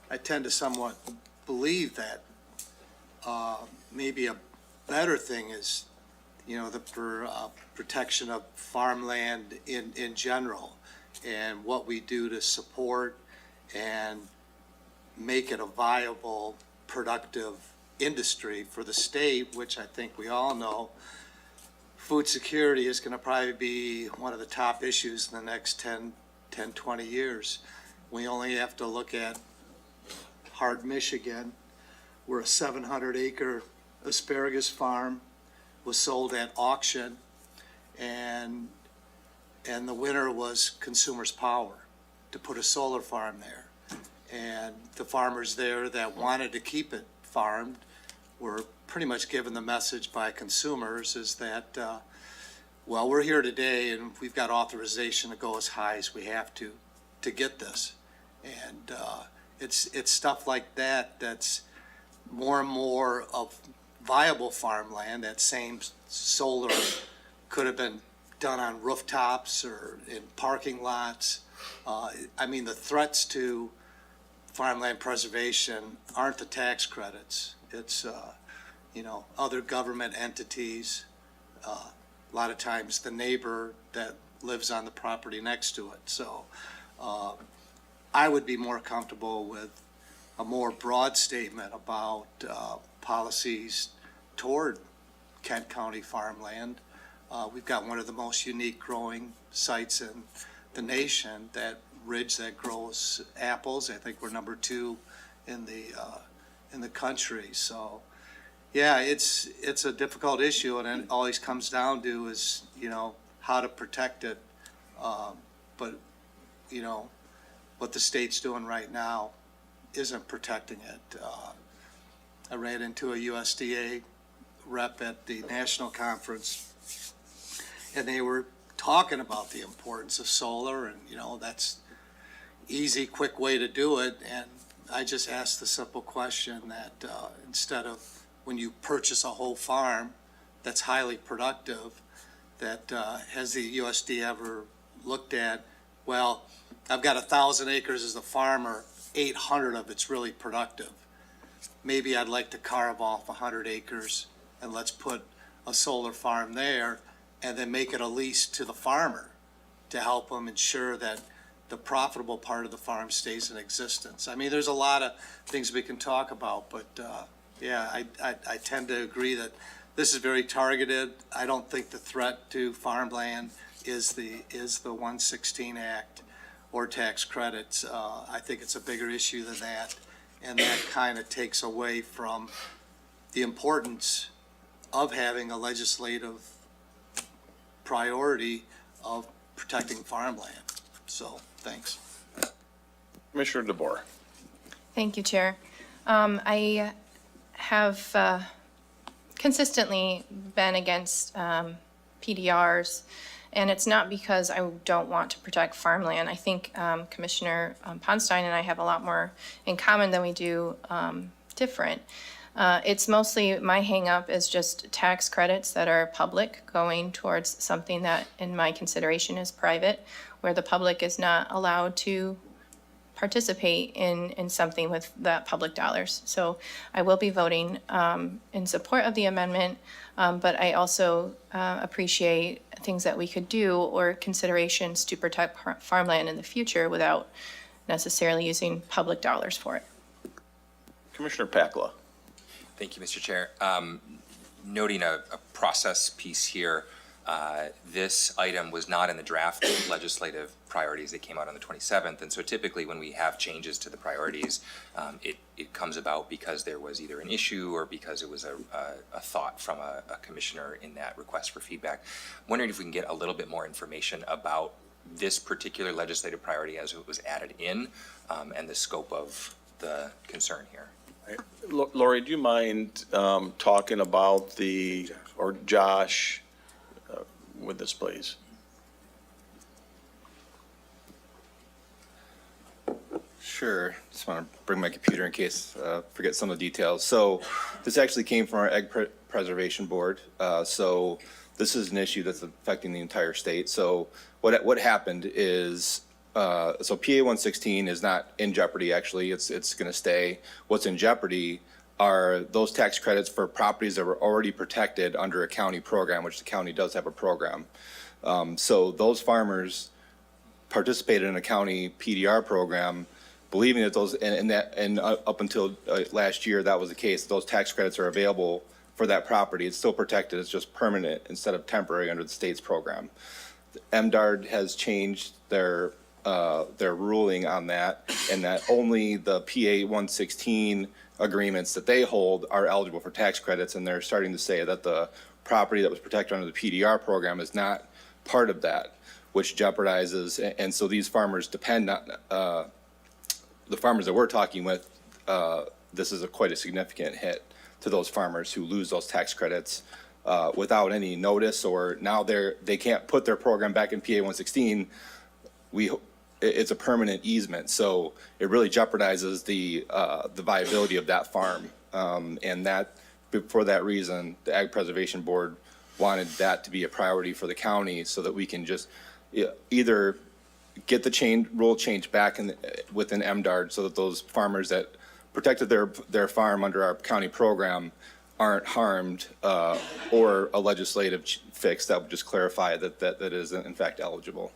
I tend to somewhat believe that maybe a better thing is, the protection of farmland in general, and what we do to support and make it a viable, productive industry for the state, which I think we all know food security is going to probably be one of the top issues in the next 10, 20 years. We only have to look at Hart, Michigan, where a 700-acre asparagus farm was sold at auction, and the winner was Consumers Power to put a solar farm there. And the farmers there that wanted to keep it farmed were pretty much given the message by consumers is that, well, we're here today and we've got authorization to go as high as we have to get this. And it's stuff like that that's more and more of viable farmland. That same solar could have been done on rooftops or in parking lots. The threats to farmland preservation aren't the tax credits. It's, other government entities. A lot of times the neighbor that lives on the property next to it. So I would be more comfortable with a more broad statement about policies toward Kent County farmland. We've got one of the most unique growing sites in the nation, that ridge that grows apples. I think we're number 2 in the country. So, yeah, it's a difficult issue, and it always comes down to is, how to protect it. But, what the state's doing right now isn't protecting it. I ran into a USDA rep at the national conference, and they were talking about the importance of solar, and, that's easy, quick way to do it. And I just asked the simple question that instead of when you purchase a whole farm that's highly productive, that has the USDA ever looked at, well, I've got 1,000 acres as a farmer, 800 of it's really productive. Maybe I'd like to carve off 100 acres and let's put a solar farm there and then make it a lease to the farmer to help them ensure that the profitable part of the farm stays in existence. I mean, there's a lot of things we can talk about, but yeah, I tend to agree that this is very targeted. I don't think the threat to farmland is the 116 Act or tax credits. I think it's a bigger issue than that, and that kind of takes away from the importance of having a legislative priority of protecting farmland. So, thanks. Commissioner DeBoer. Thank you, Chair. I have consistently been against PDRs, and it's not because I don't want to protect farmland. I think Commissioner Ponstein and I have a lot more in common than we do different. It's mostly, my hang-up is just tax credits that are public going towards something that, in my consideration, is private, where the public is not allowed to participate in something with that public dollars. So I will be voting in support of the amendment, but I also appreciate things that we could do or considerations to protect farmland in the future without necessarily using public dollars for it. Commissioner Pakla. Thank you, Mr. Chair. Noting a process piece here, this item was not in the draft legislative priorities that came out on the 27th. And so typically when we have changes to the priorities, it comes about because there was either an issue or because it was a thought from a commissioner in that request for feedback. Wondering if we can get a little bit more information about this particular legislative priority as it was added in and the scope of the concern here. Lori, do you mind talking about or Josh, with this, please? Sure. Just want to bring my computer in case forget some of the details. So this actually came from our Ag Preservation Board. So this is an issue that's affecting the entire state. So what happened is, so PA 116 is not in jeopardy, actually. It's going to stay. What's in jeopardy are those tax credits for properties that were already protected under a county program, which the county does have a program. So those farmers participated in a county PDR program, believing that those, and up until last year, that was the case. Those tax credits are available for that property. It's still protected. It's just permanent instead of temporary under the state's program. MDARD has changed their ruling on that, and that only the PA 116 agreements that they hold are eligible for tax credits, and they're starting to say that the property that was protected under the PDR program is not part of that, which jeopardizes, and so these farmers depend on, the farmers that we're talking with, this is quite a significant hit to those farmers who lose those tax credits without any notice, or now they can't put their program back in PA 116. It's a permanent easement, so it really jeopardizes the viability of that farm. And that, for that reason, the Ag Preservation Board wanted that to be a priority for the county so that we can just either get the rule change back within MDARD so that those farmers that protected their farm under our county program aren't harmed, or a legislative fix that would just clarify that is in fact eligible.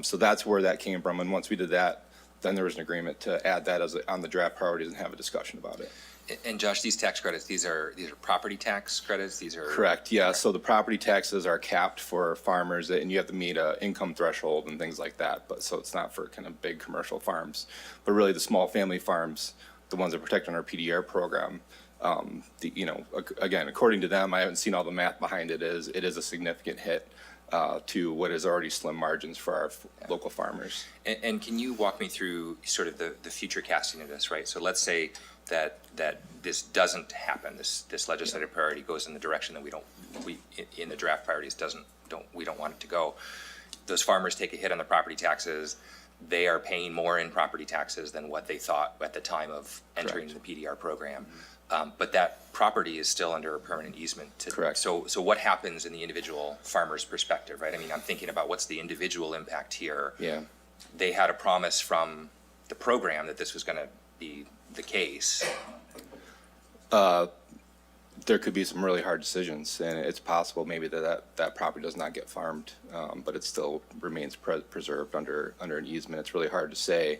So that's where that came from, and once we did that, then there was an agreement to add that on the draft priorities and have a discussion about it. And Josh, these tax credits, these are property tax credits? These are? Correct, yeah, so the property taxes are capped for farmers, and you have to meet a income threshold and things like that, but, so it's not for kind of big commercial farms. But really, the small family farms, the ones that are protected under our PDR program, again, according to them, I haven't seen all the math behind it, it is a significant hit to what is already slim margins for our local farmers. And can you walk me through sort of the future casting of this, right? So let's say that this doesn't happen, this legislative priority goes in the direction that in the draft priorities we don't want it to go. Those farmers take a hit on the property taxes. They are paying more in property taxes than what they thought at the time of entering the PDR program. But that property is still under a permanent easement. Correct. So what happens in the individual farmer's perspective, right? I mean, I'm thinking about what's the individual impact here. Yeah. They had a promise from the program that this was going to be the case. There could be some really hard decisions, and it's possible maybe that property does not get farmed, but it still remains preserved under an easement. It's really hard to say,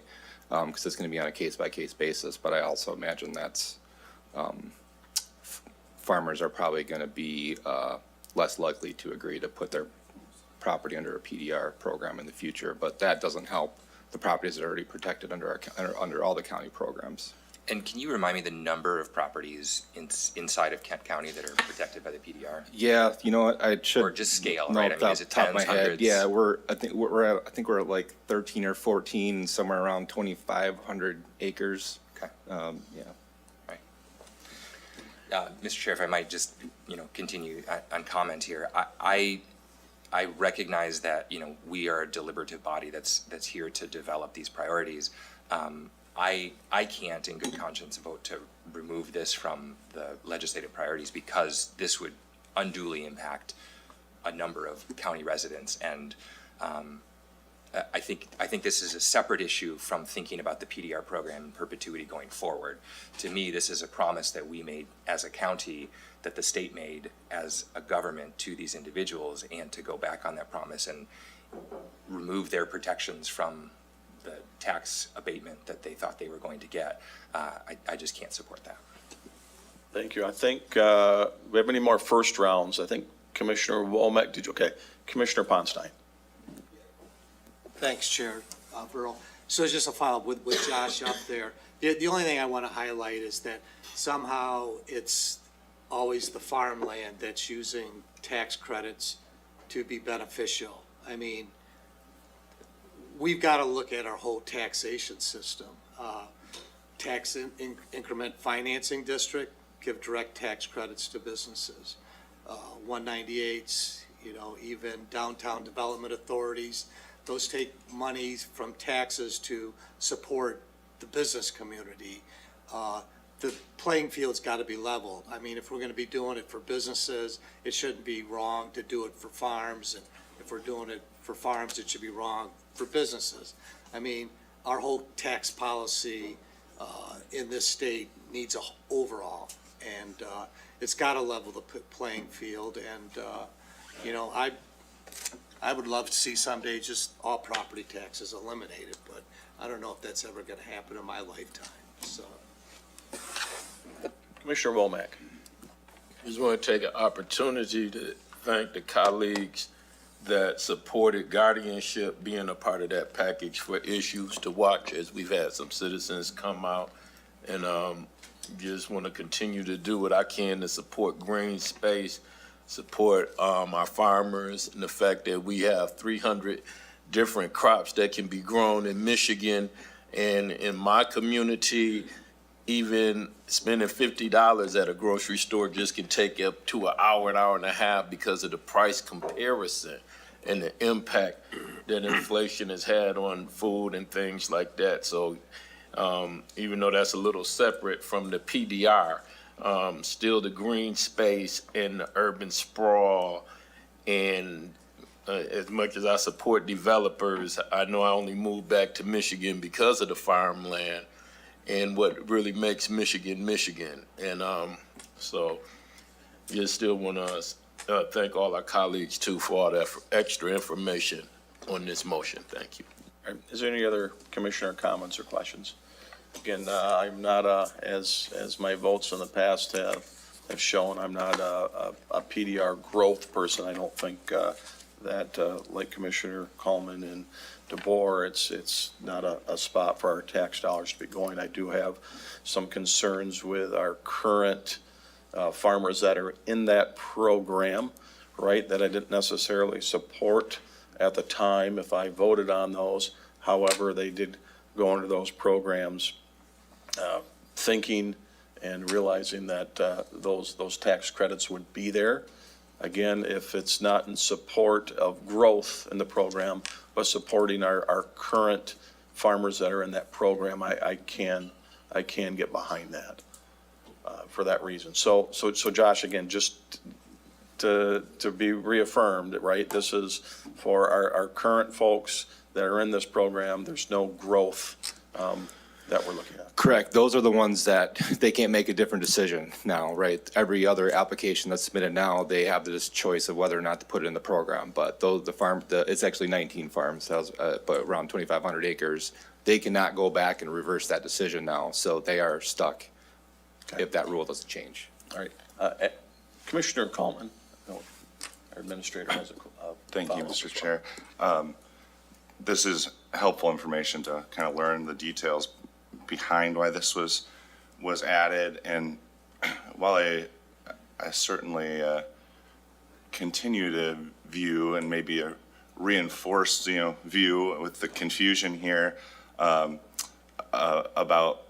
because it's going to be on a case-by-case basis, but I also imagine that's farmers are probably going to be less likely to agree to put their property under a PDR program in the future, but that doesn't help the properties that are already protected under all the county programs. And can you remind me the number of properties inside of Kent County that are protected by the PDR? Yeah, you know what, I should. Or just scale, know right? I off mean, the is it top of tens, my head. hundreds? Yeah, I think we're at like 13 or 14, somewhere around 2,500 acres. Okay. Yeah. Mr. Chair, if I might just, continue on comment here. I recognize that, we are a deliberative body that's here to develop these priorities. I can't in good conscience vote to remove this from the legislative priorities because this would unduly impact a number of county residents. And I think this is a separate issue from thinking about the PDR program in perpetuity going forward. To me, this is a promise that we made as a county, that the state made as a government to these individuals, and to go back on that promise and remove their protections from the tax abatement that they thought they were going to get. I just can't support that. Thank you. I think, we have any more first rounds? I think Commissioner Womack, okay. Commissioner Ponstein. Thanks, Chair Burrow. So just a follow-up with Josh up there. The only thing I want to highlight is that somehow it's always the farmland that's using tax credits to be beneficial. I mean, we've got to look at our whole taxation system. Tax increment financing district, give direct tax credits to businesses. 198s, even downtown development authorities, those take money from taxes to support the business community. The playing field's got to be leveled. I mean, if we're going to be doing it for businesses, it shouldn't be wrong to do it for farms. And if we're doing it for farms, it should be wrong for businesses. I mean, our whole tax policy in this state needs a overhaul. And it's got to level the playing field. And, I would love to see someday just all property taxes eliminated, but I don't know if that's ever going to happen in my lifetime, so. Commissioner Womack. Just want to take an opportunity to thank the colleagues that supported guardianship being a part of that package for issues to watch, as we've had some citizens come out. And just want to continue to do what I can to support green space, support our farmers, and the fact that we have 300 different crops that can be grown in Michigan. And in my community, even spending $50 at a grocery store just can take up to an hour and a half because of the price comparison and the impact that inflation has had on food and things like that. So even though that's a little separate from the PDR, still the green space and the urban sprawl, and as much as I support developers, I know I only moved back to Michigan because of the farmland and what really makes Michigan, Michigan. And So you still want to thank all our colleagues too for all that extra information on this motion. Thank you. All right, is there any other commissioner comments or questions? Again, I'm not, as my votes in the past have shown, I'm not a PDR growth person. I don't think that, like Commissioner Coleman and DeBoer, it's not a spot for our tax dollars to be going. I do have some concerns with our current farmers that are in that program, right, that I didn't necessarily support at the time if I voted on those. However, they did go into those programs thinking and realizing that those tax credits would be there. Again, if it's not in support of growth in the program, but supporting our current farmers that are in that program, I can get behind that for that reason. So Josh, again, just to be reaffirmed, right, this is for our current folks that are in this program. There's no growth that we're looking at. Correct. Those are the ones that they can't make a different decision now, right? Every other application that's submitted now, they have this choice of whether or not to put it in the program. But though it's actually 19 farms, but around 2,500 acres, they cannot go back and reverse that decision now. So they are stuck if that rule doesn't change. All right. Commissioner Coleman, no, our administrator has a Thank you, follow-up Mr. as well. Chair. This is helpful information to kind of learn the details behind why this was added. And while I certainly continue to view and maybe a reinforced, view with the confusion here about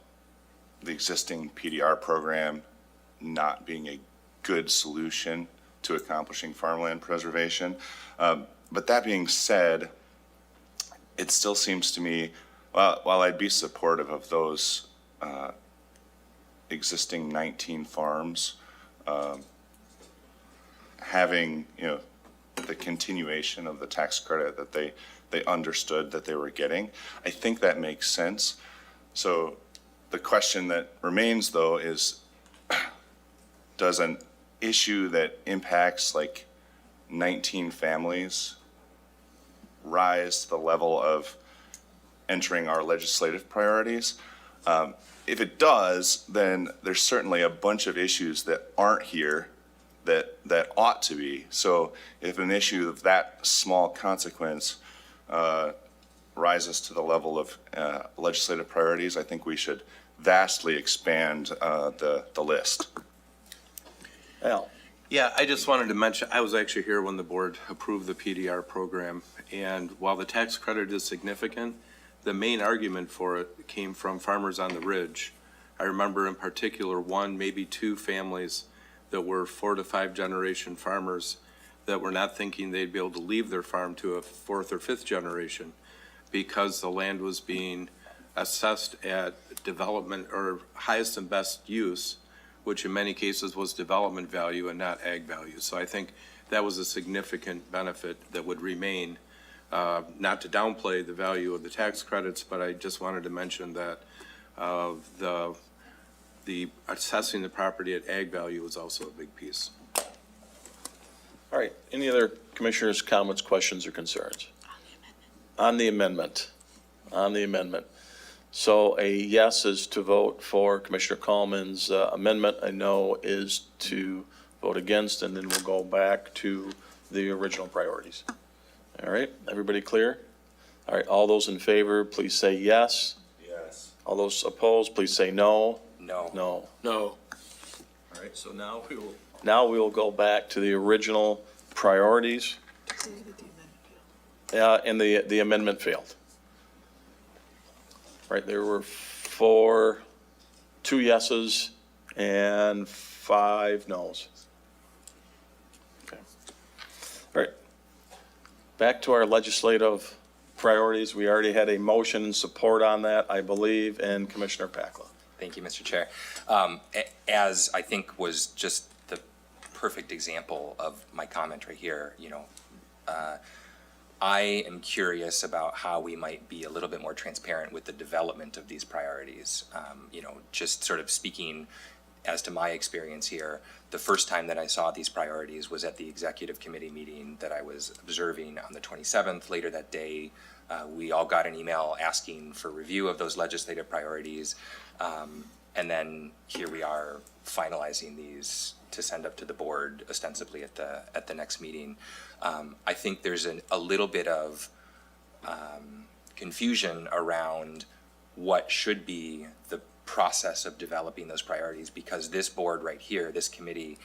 the existing PDR program not being a good solution to accomplishing farmland preservation. But that being said, it still seems to me, while I'd be supportive of those existing 19 farms, having, the continuation of the tax credit that they understood that they were getting, I think that makes sense. So the question that remains, though, is does an issue that impacts like 19 families rise to the level of entering our legislative priorities? If it does, then there's certainly a bunch of issues that aren't here that ought to be. So if an issue of that small consequence rises to the level of legislative priorities, I think we should vastly expand the list. Al? Yeah, I just wanted to mention, I was actually here when the board approved the PDR program, and while the tax credit is significant, the main argument for it came from farmers on the ridge. I remember in particular one, maybe two families that were 4 to 5 generation farmers that were not thinking they'd be able to leave their farm to a 4th or 5th generation because the land was being assessed at development or highest and best use, which in many cases was development value and not ag value. So I think that was a significant benefit that would remain, not to downplay the value of the tax credits, but I just wanted to mention that the assessing the property at ag value was also a big piece. All right, any other commissioners' comments, questions, or concerns? On the amendment. On the amendment. So a yes is to vote for Commissioner Coleman's amendment. A no is to vote against, and then we'll go back to the original priorities. All right, everybody clear? All right, all those in favor, please say yes. Yes. All those opposed, please say no. No. No. No. All right, so now we will go back to the original priorities. And the amendment failed. Right, there were 2 yeses and 5 noes. Okay. All right. Back to our legislative priorities. We already had a motion and support on that, I believe, and Commissioner Pakla. Thank you, Mr. Chair. As I think was just the perfect example of my comment right here, I am curious about how we might be a little bit more transparent with the development of these priorities. Just sort of speaking as to my experience here, the first time that I saw these priorities was at the executive committee meeting that I was observing on the 27th. Later that day, we all got an email asking for review of those legislative priorities. And then here we are finalizing these to send up to the board ostensibly at the next meeting. I think there's a little bit of confusion around what should be the process of developing those priorities, because this board right here, this committee,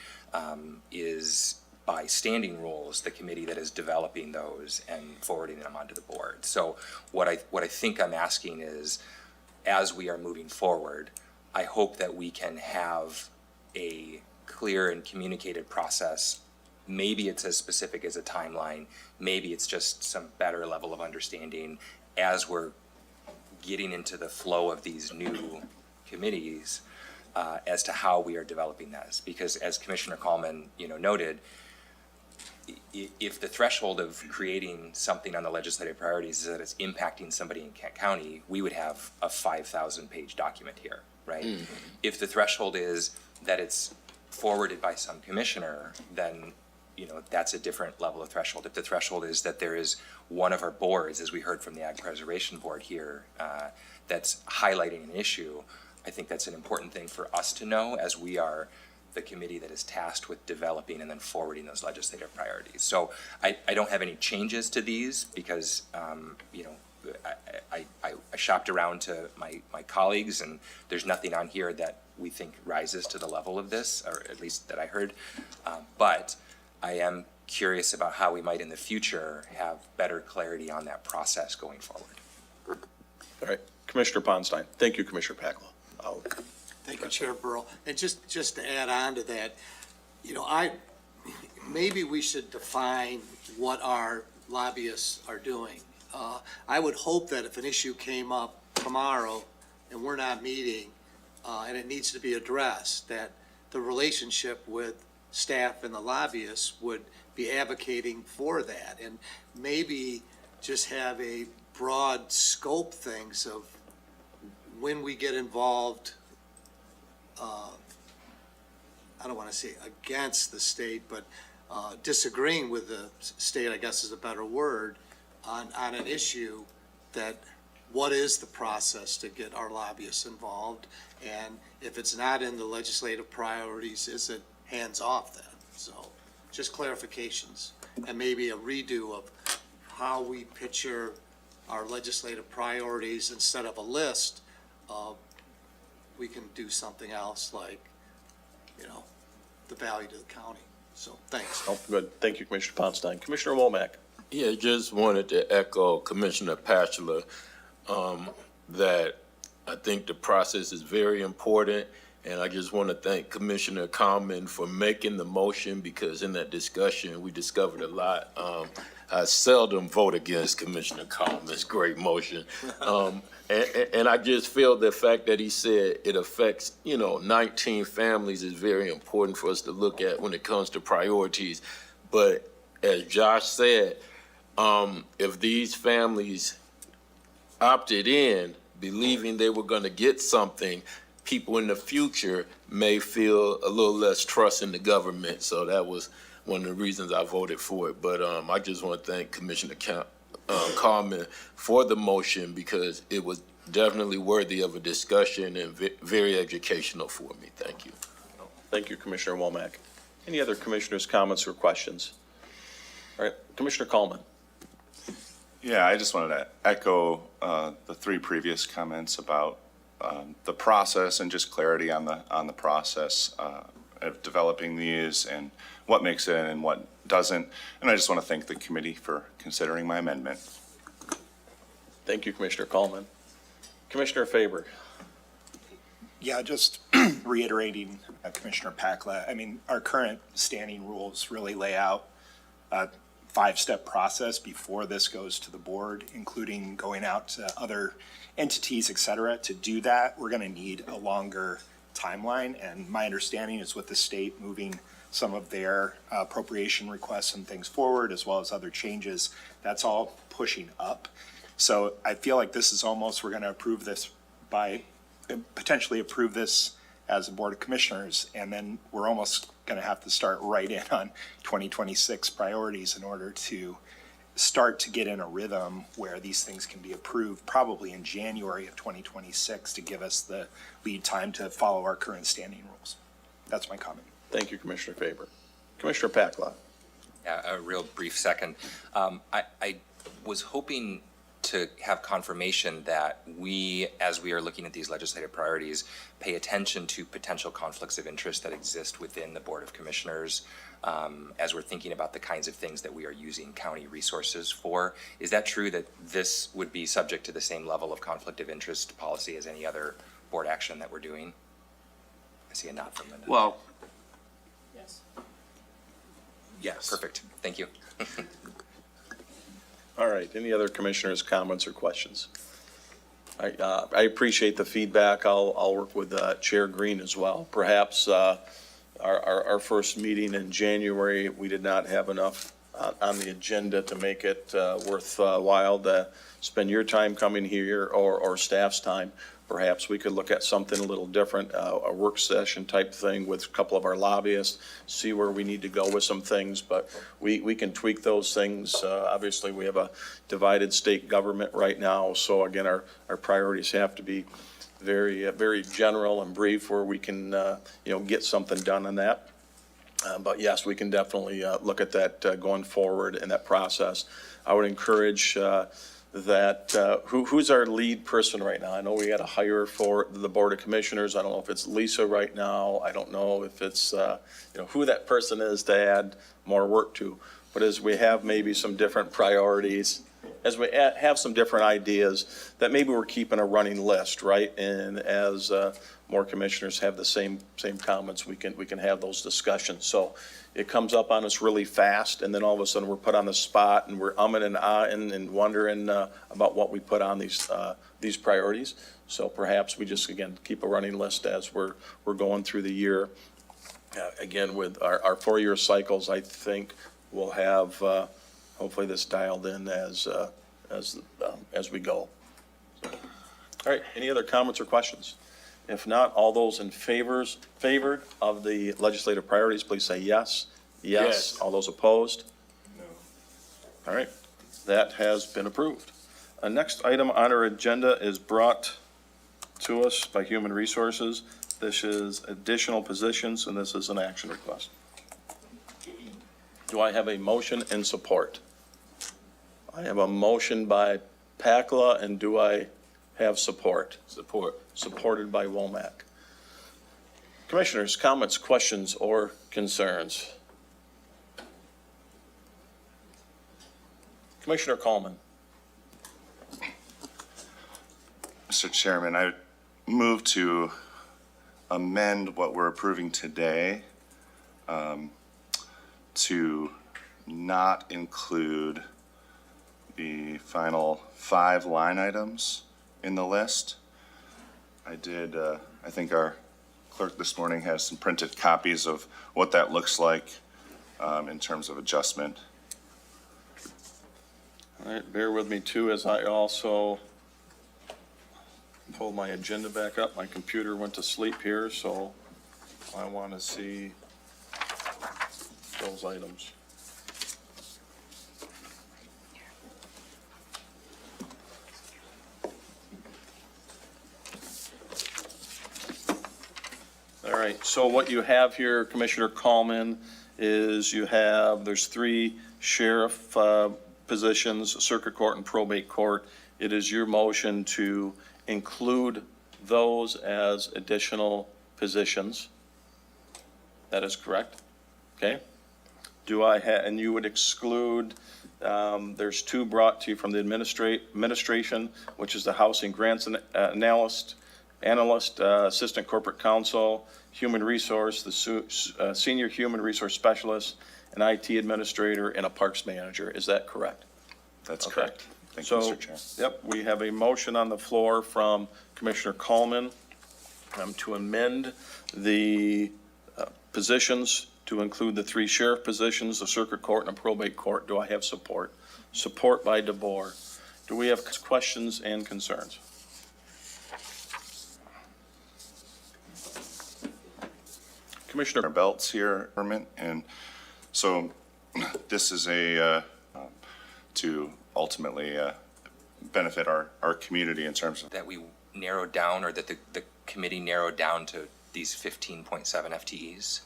is by standing rules, the committee that is developing those and forwarding them onto the board. So what I think I'm asking is, as we are moving forward, I hope that we can have a clear and communicated process. Maybe it's as specific as a timeline, maybe it's just some better level of understanding as we're getting into the flow of these new committees, as to how we are developing this. Because as Commissioner Kallman, noted, if the threshold of creating something on the legislative priorities is that it's impacting somebody in Kent County, we would have a 5,000-page document here, right? If the threshold is that it's forwarded by some commissioner, then that's a different level of threshold. If the threshold is that there is one of our boards, as we heard from the Ag Preservation Board here, that's highlighting an issue, I think that's an important thing for us to know, as we are the committee that is tasked with developing and then forwarding those legislative priorities. So I don't have any changes to these because, I shopped around to my colleagues, and there's nothing on here that we think rises to the level of this, or at least that I heard. But I am curious about how we might in the future have better clarity on that process going forward. All right, Commissioner Ponstein. Thank you, Commissioner Pacla. Thank you, Chair Burrow. And just to add on to that, maybe we should define what our lobbyists are doing. I would hope that if an issue came up tomorrow and we're not meeting, and it needs to be addressed, that the relationship with staff and the lobbyists would be advocating for that, and maybe just have a broad scope things of when we get involved, I don't want to say against the state, but disagreeing with the state, I guess is a better word, on an issue, that what is the process to get our lobbyists involved? And if it's not in the legislative priorities, is it hands off then? So just clarifications and maybe a redo of how we picture our legislative priorities. Instead of a list, we can do something else like, the value to the county. So thanks. Oh, good. Thank you, Commissioner Ponstein. Commissioner Womack. Yeah, just wanted to echo Commissioner Pachula, that I think the process is very important. And I just want to thank Commissioner Kallman for making the motion, because in that discussion, we discovered a lot. I seldom vote against Commissioner Kallman's great motion. And I just feel the fact that he said it affects, 19 families is very important for us to look at when it comes to priorities. But as Josh said, if these families opted in believing they were going to get something, people in the future may feel a little less trust in the government. So that was one of the reasons I voted for it. But I just want to thank Commissioner Kallman for the motion, because it was definitely worthy of a discussion and very educational for me. Thank you. Thank you, Commissioner Womack. Any other commissioners' comments or questions? All right, Commissioner Kallman. Yeah, I just wanted to echo the three previous comments about the process and just clarity on the process of developing these and what makes it and what doesn't. And I just want to thank the committee for considering my amendment. Thank you, Commissioner Kallman. Commissioner Faber. Yeah, just reiterating Commissioner Pacla, our current standing rules really lay out a 5-step process before this goes to the board, including going out to other entities, et cetera. To do that, we're going to need a longer timeline. And my understanding is with the state moving some of their appropriation requests and things forward, as well as other changes, that's all pushing up. So I feel like this is almost, we're going to approve this potentially approve this as a Board of Commissioners. And then we're almost going to have to start right in on 2026 priorities in order to start to get in a rhythm where these things can be approved probably in January of 2026 to give us the lead time to follow our current standing rules. That's my comment. Thank you, Commissioner Faber. Commissioner Pacla. Yeah, a real brief second. I was hoping to have confirmation that we, as we are looking at these legislative priorities, pay attention to potential conflicts of interest that exist within the Board of Commissioners as we're thinking about the kinds of things that we are using county resources for. Is that true that this would be subject to the same level of conflict of interest policy as any other board action that we're doing? I see a nod from Linda. Well, Yes. Perfect. Thank you. All right, any other commissioners' comments or questions? I appreciate the feedback. I'll work with Chair Green as well. Perhaps our first meeting in January, we did not have enough on the agenda to make it worthwhile to spend your time coming here or staff's time. Perhaps we could look at something a little different, a work session type thing with a couple of our lobbyists, see where we need to go with some things, but we can tweak those things. Obviously, we have a divided state government right now, so again, our priorities have to be very general and brief where we can, get something done on that. But yes, we can definitely look at that going forward in that process. I would encourage that, who's our lead person right now? I know we got to hire for the Board of Commissioners. I don't know if it's Lisa right now. I don't know if it's, who that person is to add more work to. But as we have maybe some different priorities, as we have some different ideas, that maybe we're keeping a running list, right? And as more commissioners have the same comments, we can have those discussions. So it comes up on us really fast, and then all of a sudden we're put on the spot, and we're umming and ahhing and wondering about what we put on these priorities. So perhaps we just, again, keep a running list as we're going through the year. Again, with our 4-year cycles, I think we'll have hopefully this dialed in as we go. All right, any other comments or questions? If not, all those in favor of the legislative priorities, please say yes. Yes. All those opposed? No. All right, that has been approved. Next item on our agenda is brought to us by Human Resources. This is additional positions, and this is an action request. Do I have a motion in support? I have a motion by Pacla, and do I have support? Support. Supported by Womack. Commissioners, comments, questions, or concerns? Commissioner Coleman. Mr. Chairman, I move to amend what we're approving today to not include the final 5 line items in the list. I think our clerk this morning has some printed copies of what that looks like in terms of adjustment. All right, bear with me too, as I also pull my agenda back up. My computer went to sleep here, so I want to see those items. All right, so what you have here, Commissioner Coleman, is there's 3 sheriff positions, circuit court and probate court. It is your motion to include those as additional positions. That is correct? Okay. And you would exclude, there's 2 brought to you from the administration, which is the housing grants analyst, assistant corporate counsel, human resource, the senior human resource specialist, an IT administrator, and a parks manager. Is that correct? That's Okay. correct. Thank you, So, Mr. Chair. yep, we have a motion on the floor from Commissioner Coleman to amend the positions to include the 3 sheriff positions, the circuit court, and a probate court. Do I have support? Support by DeBoer. Do we have questions and concerns? Commissioner, our belts here, government, and so this is a, to ultimately benefit our community in terms of That we narrowed down, or that the committee narrowed down to these 15.7 FTEs?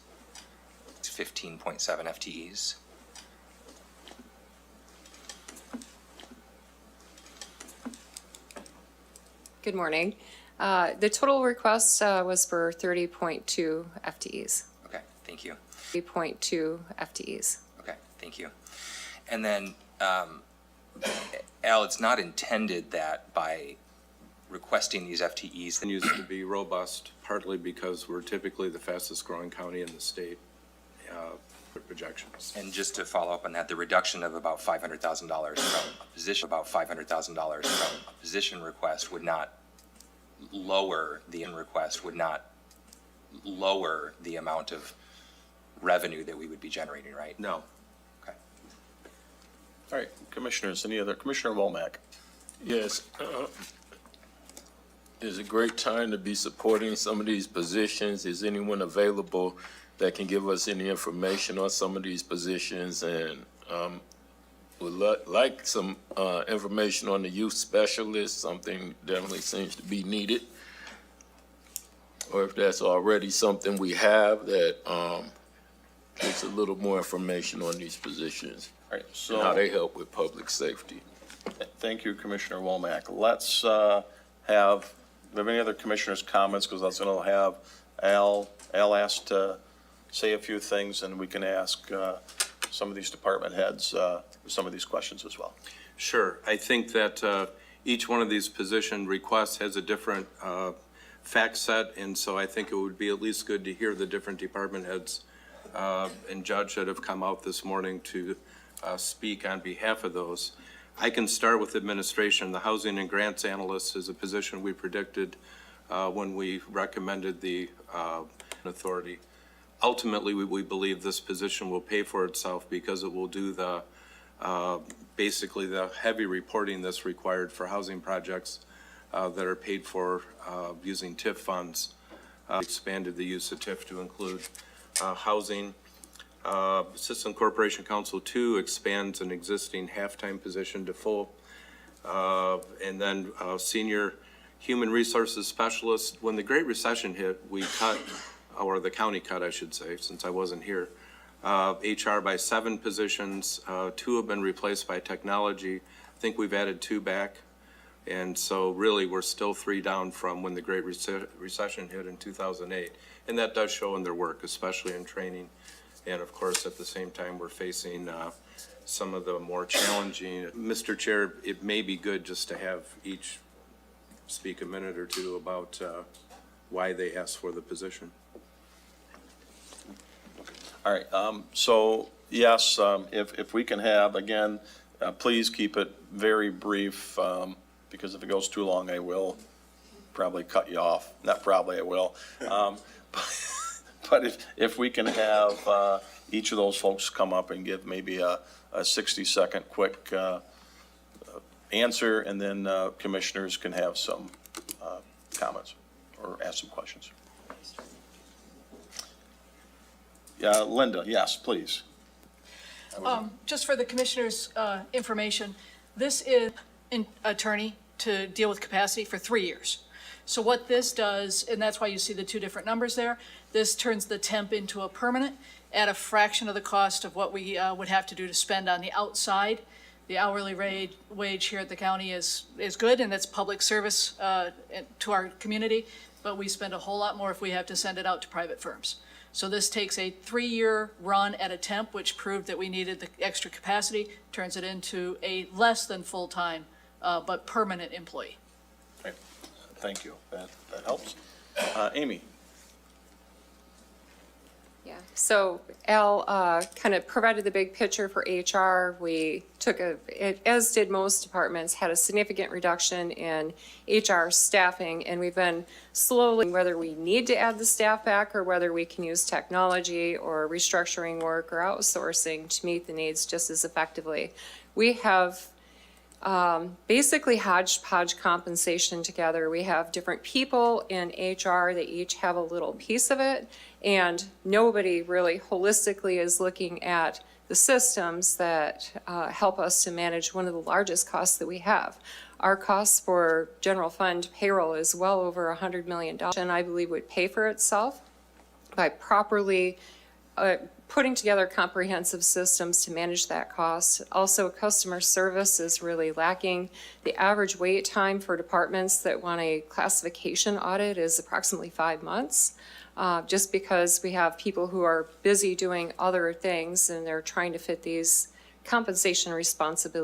It's 15.7 FTEs? Good morning. The total request was for 30.2 FTEs. Okay, thank you. 30.2 FTEs. Okay, thank you. And then, Al, it's not intended that by requesting these FTEs, Continues to be robust, partly because we're typically the fastest growing county in the state, projections. and just to follow up on that, the reduction of about $500,000 from a position, request would not lower the amount of revenue that we would be generating, right? No. Okay. all right, commissioners, any other, Commissioner Womack? Yes. It's a great time to be supporting some of these positions. Is anyone available that can give us any information on some of these positions? And would like some information on the youth specialist, something definitely seems to be needed. Or if that's already something we have, that gives a little more information on these positions All right, and how so, they help with public safety. thank you, Commissioner Womack. Let's have, do we have any other commissioners' comments? Because I was going to have Al asked to say a few things, and we can ask some of these department heads some of these questions as well. Sure. I think that each one of these position requests has a different fact set, and so I think it would be at least good to hear the different department heads and judge that have come out this morning to speak on behalf of those. I can start with administration. The housing and grants analyst is a position we predicted when we recommended the authority. Ultimately, we believe this position will pay for itself because it will do the, basically the heavy reporting that's required for housing projects that are paid for using TIF funds. Expanded the use of TIF to include housing. Assistant Corporation Counsel 2 expands an existing half-time position to full. And then Senior Human Resources Specialist. When the Great Recession hit, we cut, or the county cut, I should say, since I wasn't here, HR by 7 positions. 2 have been replaced by technology. I think we've added 2 back. And so really, we're still 3 down from when the Great Recession hit in 2008. And that does show in their work, especially in training. And of course, at the same time, we're facing some of the more challenging. Mr. Chair, it may be good just to have each speak a minute or two about why they asked for the position. All right, so yes, if we can have, again, please keep it very brief, because if it goes too long, I will probably cut you off. Not probably, I will. But if we can have each of those folks come up and give maybe a 60-second quick answer, and then commissioners can have some comments or ask some questions. Yeah, Linda, yes, please. Just for the commissioner's information, this is an attorney to deal with capacity for 3 years. So what this does, and that's why you see the 2 different numbers there, this turns the temp into a permanent at a fraction of the cost of what we would have to do to spend on the outside. The hourly wage here at the county is good, and it's public service to our community, but we spend a whole lot more if we have to send it out to private firms. So this takes a 3-year run at a temp, which proved that we needed the extra capacity, turns it into a less than full-time, but permanent employee. Okay, thank you, that helps. Amy? Yeah, so Al kind of provided the big picture for HR. We took as did most departments, had a significant reduction in HR staffing, and we've been slowly, whether we need to add the staff back or whether we can use technology or restructuring work or outsourcing to meet the needs just as effectively. We have basically hodgepodge compensation together. We have different people in HR that each have a little piece of it, and nobody really holistically is looking at the systems that help us to manage one of the largest costs that we have. Our costs for general fund payroll is well over $100 million, and I believe would pay for itself by properly putting together comprehensive systems to manage that cost. Also, customer service is really lacking. The average wait time for departments that want a classification audit is approximately 5 months, just because we have people who are busy doing other things and they're trying to fit these compensation responsibilities